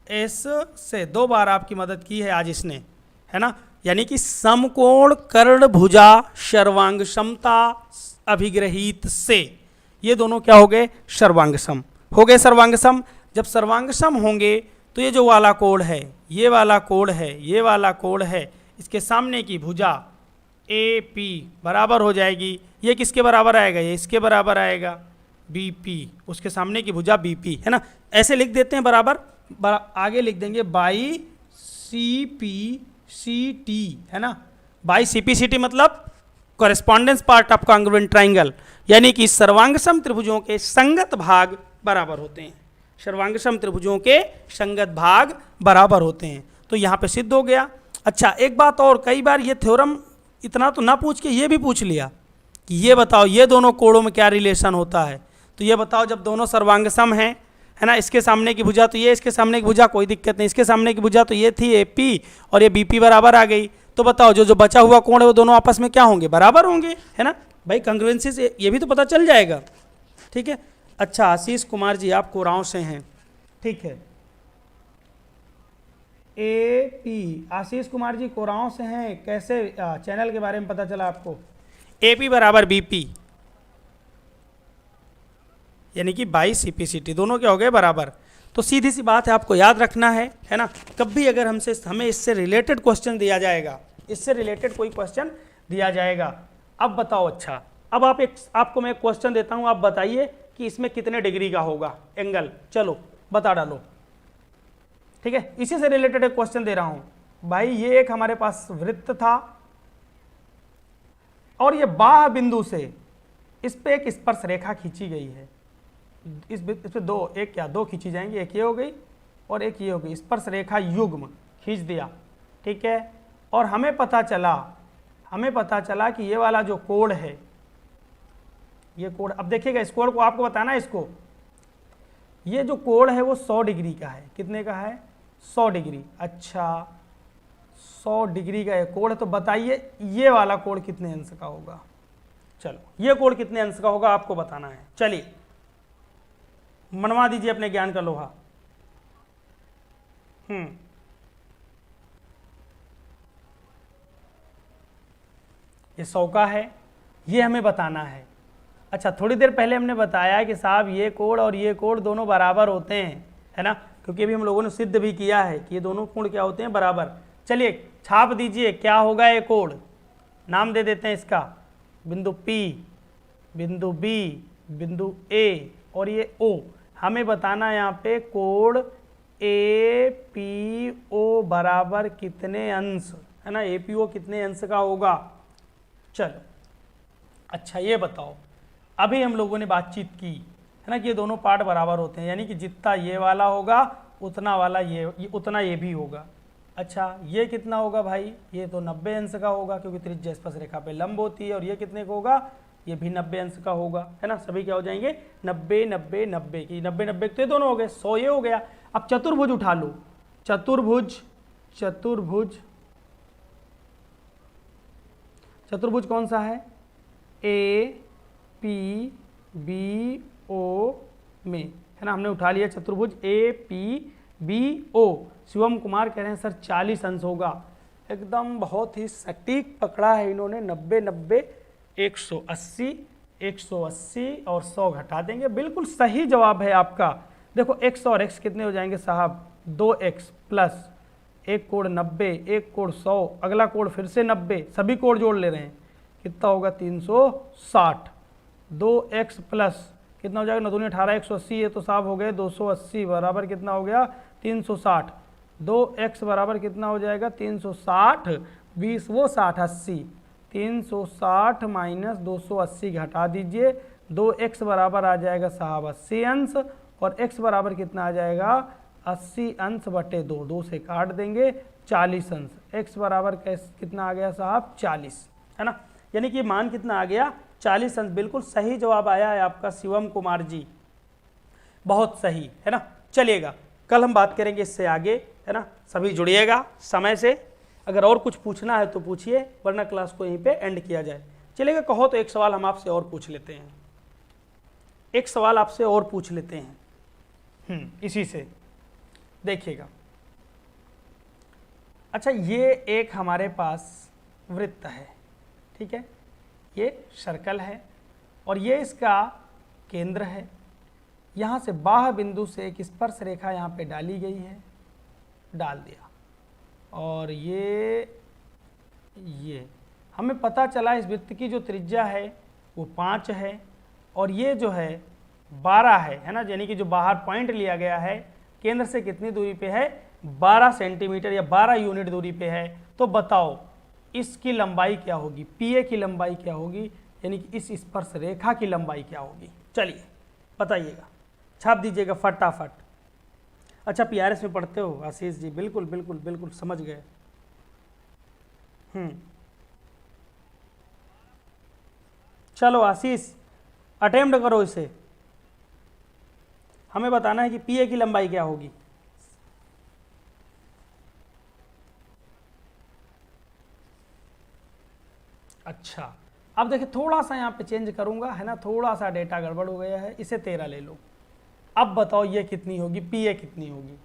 एस से 2 बार आपकी मदद की है आज इसने, है ना, यानी कि समकोण कर्ण भुजा सर्वांग समता अभिग्रहित से, ये दोनों क्या हो गए, सर्वांग सम हो गए। सर्वांग सम, जब सर्वांग सम होंगे तो ये जो वाला कोण है, ये वाला कोण है, ये वाला कोण है, इसके सामने की भुजा ए पी बराबर हो जाएगी। ये किसके बराबर आएगा, ये इसके बराबर आएगा, बी पी, उसके सामने की भुजा बी पी, है ना। ऐसे लिख देते हैं बराबर, आगे लिख देंगे by C P C T, है ना, by C P C T मतलब correspondence part of congruent triangle, यानी कि सर्वांगसम त्रिभुजों के संगत भाग बराबर होते हैं, सर्वांगसम त्रिभुजों के संगत भाग बराबर होते हैं। तो यहाँ पे सिद्ध हो गया। अच्छा, एक बात और, कई बार ये थ्योरम इतना तो ना पूछ के ये भी पूछ लिया कि ये बताओ ये दोनों कोणों में क्या रिलेशन होता है। तो ये बताओ, जब दोनों सर्वांगसम हैं, है ना, इसके सामने की भुजा तो ये, इसके सामने की भुजा कोई दिक्कत नहीं, इसके सामने की भुजा तो ये थी ए पी और ये बी पी बराबर आ गई, तो बताओ जो जो बचा हुआ कोण है वो दोनों आपस में क्या होंगे, बराबर होंगे, है ना भाई। कंग्रुएंसी से ये भी तो पता चल जाएगा। ठीक है। अच्छा, आशीष कुमार जी आप कोरांव से हैं, ठीक है, ए पी, आशीष कुमार जी कोरांव से हैं, कैसे चैनल के बारे में पता चला आपको, ए पी बराबर बी पी, यानी कि by C P C T, दोनों क्या हो गए, बराबर। तो सीधी सी बात है, आपको याद रखना है ना, कभी अगर हमें इससे रिलेटेड क्वेश्चन दिया जाएगा, इससे रिलेटेड कोई क्वेश्चन दिया जाएगा, अब बताओ। अच्छा, अब आपको मैं एक क्वेश्चन देता हूं, आप बताइए कि इसमें कितने डिग्री का होगा एंगल, चलो बता डालो। ठीक है, इसी से रिलेटेड एक क्वेश्चन दे रहा हूं भाई। ये एक हमारे पास वृत्त था और ये बाह्य बिंदु से इस पे एक स्पर्श रेखा खींची गई है, इस पे दो खींची जाएंगी, एक ये हो गई और एक ये हो गई, स्पर्श रेखा युग्म खींच दिया। ठीक है, और हमें पता चला कि ये वाला जो कोण है, ये कोण, अब देखिएगा इस कोण को आपको बताना है, इसको, ये जो कोण है वो 100 डिग्री का है। कितने का है, 100 डिग्री। अच्छा, 100 डिग्री का ये कोण है, तो बताइए ये वाला कोण कितने अंश का होगा। चलो, ये कोण कितने अंश का होगा आपको बताना है। चलिए मनवा दीजिए अपने ज्ञान का लोहा। ये 100 का है, ये हमें बताना है। अच्छा, थोड़ी देर पहले हमने बताया कि साहब ये कोण और ये कोण दोनों बराबर होते हैं, है ना, क्योंकि अभी हम लोगों ने सिद्ध भी किया है कि ये दोनों कोण क्या होते हैं, बराबर। चलिए छाप दीजिए, क्या होगा ये कोण, नाम दे देते हैं इसका, बिंदु P, बिंदु B, बिंदु A और ये O। हमें बताना है यहाँ पे कोण APO बराबर कितने अंश, है ना, APO कितने अंश का होगा। चलो, अच्छा ये बताओ, अभी हम लोगों ने बातचीत की है ना कि ये दोनों पार्ट बराबर होते हैं, यानी कि जितना ये वाला होगा उतना वाला ये उतना ये भी होगा। अच्छा, ये कितना होगा भाई, ये तो 90 अंश का होगा क्योंकि त्रिज्या स्पर्श रेखा पे लंब होती है, और ये कितने का होगा, ये भी 90 अंश का होगा, है ना। सभी क्या हो जाएंगे, 90 90 90 की 90 90 तो ये दोनों हो गए, 100 ये हो गया। अब चतुर्भुज उठा लो, चतुर्भुज चतुर्भुज कौन सा है? ए पी बी ओ में, है ना, हमने उठा लिया चतुर्भुज A P B O. Shivam Kumar कह रहे हैं सर 40 अंश होगा। एकदम बहुत ही सटीक पकड़ा है इन्होंने, 90 90 180 180 और 100 घटा देंगे, बिल्कुल सही जवाब है आपका। देखो x और x कितने हो जाएंगे साहब? 2x प्लस एक कोण 90, एक कोण 100, अगला कोण फिर से 90, सभी कोण जोड़ ले रहे हैं, कितना होगा? 360। 2x प्लस कितना हो जाएगा? 9 दूनी 18, 180, ये तो साहब हो गए 280 बराबर कितना हो गया? 360। 2x बराबर कितना हो जाएगा? 360, 20 वो 60 80, 360 माइनस 280 घटा दीजिए, 2x बराबर आ जाएगा साहब 80 अंश, और x बराबर कितना आ जाएगा? 80 अंश बटे 2, 2 से काट देंगे, 40 अंश। x बराबर कितना आ गया साहब? 40, है ना, यानी कि मान कितना आ गया? 40 अंश। बिल्कुल सही जवाब आया है आपका शिवम कुमार जी, बहुत सही, है ना। चलिएगा, कल हम बात करेंगे इससे आगे, है ना। सभी जुड़िएगा समय से, अगर और कुछ पूछना है तो पूछिए, वरना क्लास को यहीं पे एंड किया जाए। चलिएगा, कहो तो एक सवाल हम आपसे और पूछ लेते हैं, एक सवाल आपसे और पूछ लेते हैं इसी से, देखिएगा। अच्छा, ये एक हमारे पास वृत्त है, ठीक है, ये सर्कल है और ये इसका केंद्र है। यहाँ से बाह्य बिंदु से एक स्पर्श रेखा यहाँ पे डाली गई है, डाल दिया, और ये हमें पता चला इस वृत्त की जो त्रिज्या है वो 5 है, और ये जो है 12 है ना, यानी कि जो बाहर पॉइंट लिया गया है केंद्र से कितनी दूरी पे है? 12 सेंटीमीटर या 12 यूनिट दूरी पे है। तो बताओ इसकी लंबाई क्या होगी? पीए की लंबाई क्या होगी, यानी कि इस स्पर्श रेखा की लंबाई क्या होगी? चलिए बताइएगा, छाप दीजिएगा फटाफट। अच्छा, पीआरएस में पढ़ते हो आशीष जी? बिल्कुल बिल्कुल बिल्कुल, समझ गए। चलो आशीष, अटेम्प्ट करो इसे, हमें बताना है कि पीए की लंबाई क्या होगी। अच्छा, अब देखिए थोड़ा सा यहाँ पे चेंज करूंगा, है ना, थोड़ा सा डेटा गड़बड़ हो गया है, इसे 13 ले लो। अब बताओ ये कितनी होगी, पीए कितनी होगी?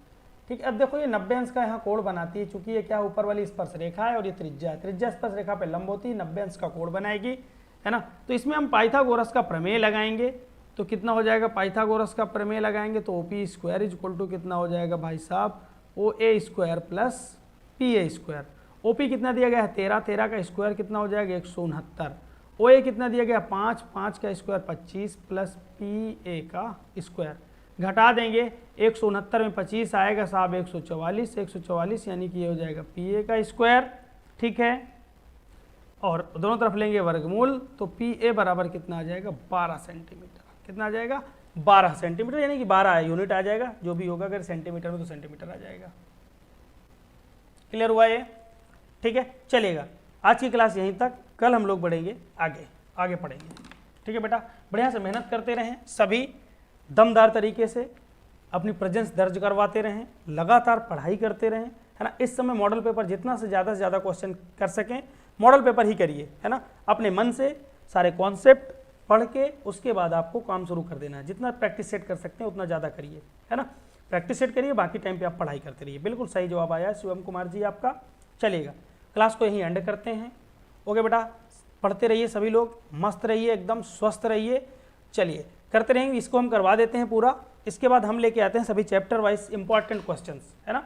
ठीक है, अब देखो ये 90 अंश का यहाँ कोण बनाती है, चूंकि ये क्या ऊपर वाली स्पर्श रेखा है और ये त्रिज्या है, त्रिज्या स्पर्श रेखा पे लंब होती है, 90 अंश का कोण बनाएगी, है ना। तो इसमें हम पाइथागोरस का प्रमेय लगाएंगे, तो कितना हो जाएगा? पाइथागोरस का प्रमेय लगाएंगे तो OP square is equal to कितना हो जाएगा भाई साहब? OA square plus PA square. OP कितना दिया गया है? 13, 13 का स्क्वायर कितना हो जाएगा? 169। OA कितना दिया गया? 5, 5 का स्क्वायर 25 प्लस PA का स्क्वायर, घटा देंगे, 169 में 25 आएगा साहब 144, 144 यानी कि ये हो जाएगा PA का स्क्वायर, ठीक है, और दोनों तरफ लेंगे वर्गमूल, तो PA बराबर कितना आ जाएगा? 12 सेंटीमीटर। कितना आ जाएगा? 12 सेंटीमीटर, यानी कि 12 यूनिट आ जाएगा, जो भी होगा, अगर सेंटीमीटर में तो सेंटीमीटर आ जाएगा। क्लियर हुआ ये? ठीक है, चलेगा, आज की क्लास यहीं तक, कल हम लोग बढ़ेंगे आगे पढ़ेंगे। ठीक है बेटा, बढ़िया से मेहनत करते रहें, सभी दमदार तरीके से अपनी प्रेजेंस दर्ज करवाते रहें, लगातार पढ़ाई करते रहें, है ना। इस समय मॉडल पेपर जितना से ज़्यादा क्वेश्चन कर सकें मॉडल पेपर ही करिए, है ना। अपने मन से सारे कॉन्सेप्ट पढ़ के उसके बाद आपको काम शुरू कर देना है। जितना प्रैक्टिस सेट कर सकते हैं उतना ज़्यादा करिए, है ना। प्रैक्टिस सेट करिए, बाकी टाइम पे आप पढ़ाई करते रहिए। बिल्कुल सही जवाब आया शिवम कुमार जी आपका। चलिएगा, क्लास को यहीं एंड करते हैं। ओके बेटा, पढ़ते रहिए सभी लोग, मस्त रहिए, एकदम स्वस्थ रहिए। चलिए करते रहेंगे, इसको हम करवा देते हैं पूरा। इसके बाद हम लेके आते हैं सभी चैप्टर वाइज इंपॉर्टेंट क्वेश्चंस, है ना।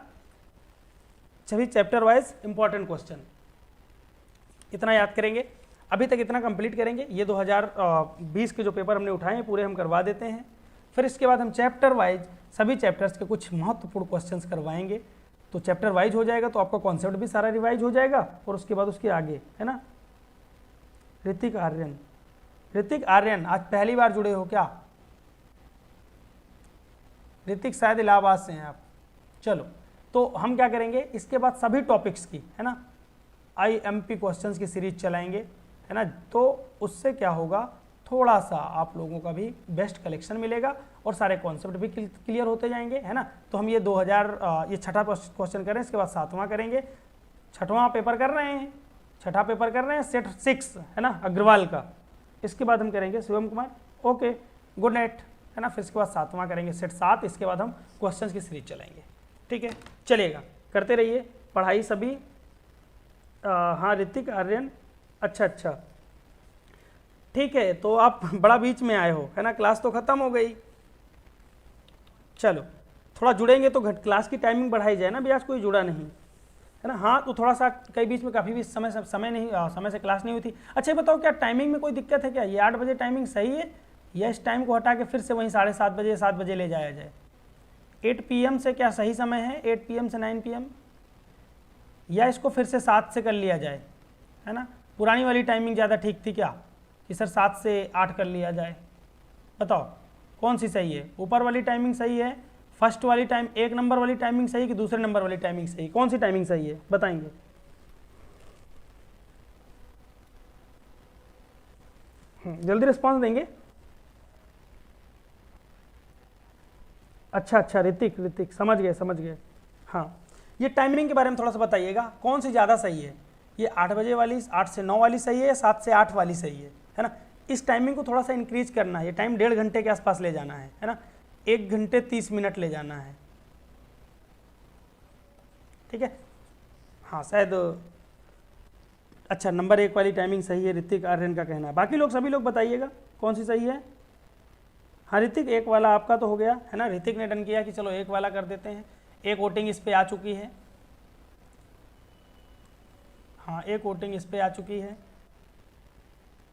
सभी चैप्टर वाइज इंपॉर्टेंट क्वेश्चन इतना याद करेंगे, अभी तक इतना कंप्लीट करेंगे। ये 2020 के जो पेपर हमने उठाए हैं पूरे हम करवा देते हैं। फिर इसके बाद हम चैप्टर वाइज सभी चैप्टर्स के कुछ महत्वपूर्ण क्वेश्चंस करवाएंगे, तो चैप्टर वाइज हो जाएगा, तो आपका कॉन्सेप्ट भी सारा रिवाइज हो जाएगा। और उसके बाद उसके आगे, है ना। ऋतिक आर्यन आज पहली बार जुड़े हो क्या? ऋतिक शायद इलाहाबाद से हैं आप। चलो, तो हम क्या करेंगे, इसके बाद सभी टॉपिक्स की, है ना, IMP क्वेश्चंस की सीरीज चलाएंगे, है ना। तो उससे क्या होगा, थोड़ा सा आप लोगों का भी बेस्ट कलेक्शन मिलेगा और सारे कॉन्सेप्ट भी क्लियर होते जाएंगे, है ना। तो हम ये 2000 ये छठा क्वेश्चन करें, इसके बाद 7वां करेंगे, 6वां पेपर कर रहे हैं, छठा पेपर कर रहे हैं, सेट 6 है ना अग्रवाल का। इसके बाद हम करेंगे Shivam Kumar. Okay good night, है ना। फिर इसके बाद 7वां करेंगे सेट 7। इसके बाद हम क्वेश्चंस की सीरीज चलाएंगे, ठीक है। चलिएगा, करते रहिए पढ़ाई सभी। हाँ ऋतिक आर्यन, अच्छा ठीक है। तो आप बड़ा बीच में आए हो, है ना, क्लास तो ख़त्म हो गई। चलो थोड़ा जुड़ेंगे तो क्लास की टाइमिंग बढ़ाई जाए ना, भी आज कोई जुड़ा नहीं, है ना। हाँ तो थोड़ा सा कई बीच में काफ़ी भी समय से क्लास नहीं हुई थी। अच्छा ये बताओ क्या टाइमिंग में कोई दिक्कत है क्या? ये 8 बजे टाइमिंग सही है या इस टाइम को हटा के फिर से वहीं 7:30 बजे 7 बजे ले जाया जाए? 8 PM से क्या सही समय है? 8 PM से 9 PM, या इसको फिर से 7 से कर लिया जाए, है ना। पुरानी वाली टाइमिंग ज़्यादा ठीक थी क्या, कि सर 7 से 8 कर लिया जाए? बताओ कौन सी सही है? ऊपर वाली टाइमिंग सही है, फर्स्ट वाली टाइम 1 नंबर वाली टाइमिंग सही, कि दूसरे नंबर वाली टाइमिंग सही? कौन सी टाइमिंग सही है बताएंगे? जल्दी रिस्पॉन्स देंगे। अच्छा ऋतिक समझ गए। हाँ ये टाइमिंग के बारे में थोड़ा सा बताइएगा, कौन सी ज़्यादा सही है? ये 8 बजे वाली 8 से 9 वाली सही है या 7 से 8 वाली सही है ना। इस टाइमिंग को थोड़ा सा इंक्रीज करना है। ये टाइम 1.5 घंटे के आसपास ले जाना है ना। 1 घंटे 30 मिनट ले जाना है, ठीक है। हाँ शायद अच्छा नंबर 1 वाली टाइमिंग सही है, ऋतिक आर्यन का कहना है। बाकी लोग सभी लोग बताइएगा कौन सी सही है। हाँ ऋतिक 1 वाला आपका तो हो गया, है ना। ऋतिक ने डन किया कि चलो 1 वाला कर देते हैं। 1 वोटिंग इस पे आ चुकी है। हाँ 1 वोटिंग इस पे आ चुकी है,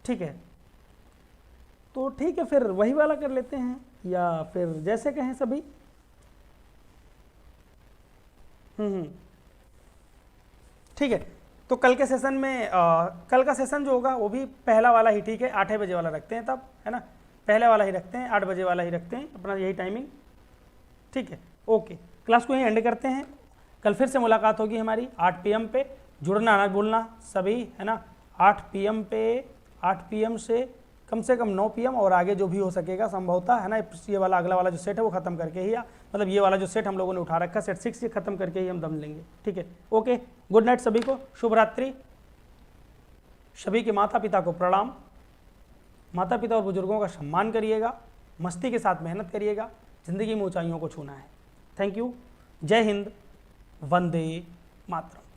ठीक है। तो ठीक है फिर वही वाला कर लेते हैं, या फिर जैसे कहें सभी। ठीक है। तो कल के सेशन में कल का सेशन जो होगा वो भी पहला वाला ही, ठीक है। 8 बजे वाला रखते हैं तब, है ना। पहले वाला ही रखते हैं, 8 बजे वाला ही रखते हैं अपना, यही टाइमिंग, ठीक है। ओके क्लास को यहीं एंड करते हैं। कल फिर से मुलाकात होगी हमारी 8 PM पे। जुड़ना ना भूलना सभी, है ना। 8 PM पे, 8 PM से कम 9 PM और आगे जो भी हो सकेगा संभवतः, है ना। ये वाला अगला वाला जो सेट है वो ख़त्म करके ही, मतलब ये वाला जो सेट हम लोगों ने उठा रखा सेट 6, ये ख़त्म करके ही हम दम लेंगे, ठीक है। ओके गुड नाइट सभी को, शुभ रात्रि। सभी के माता पिता को प्रणाम। माता पिता और बुजुर्गों का सम्मान करिएगा, मस्ती के साथ मेहनत करिएगा, ज़िंदगी में ऊंचाइयों को छूना है। थैंक यू, जय हिंद, वंदे मातरम।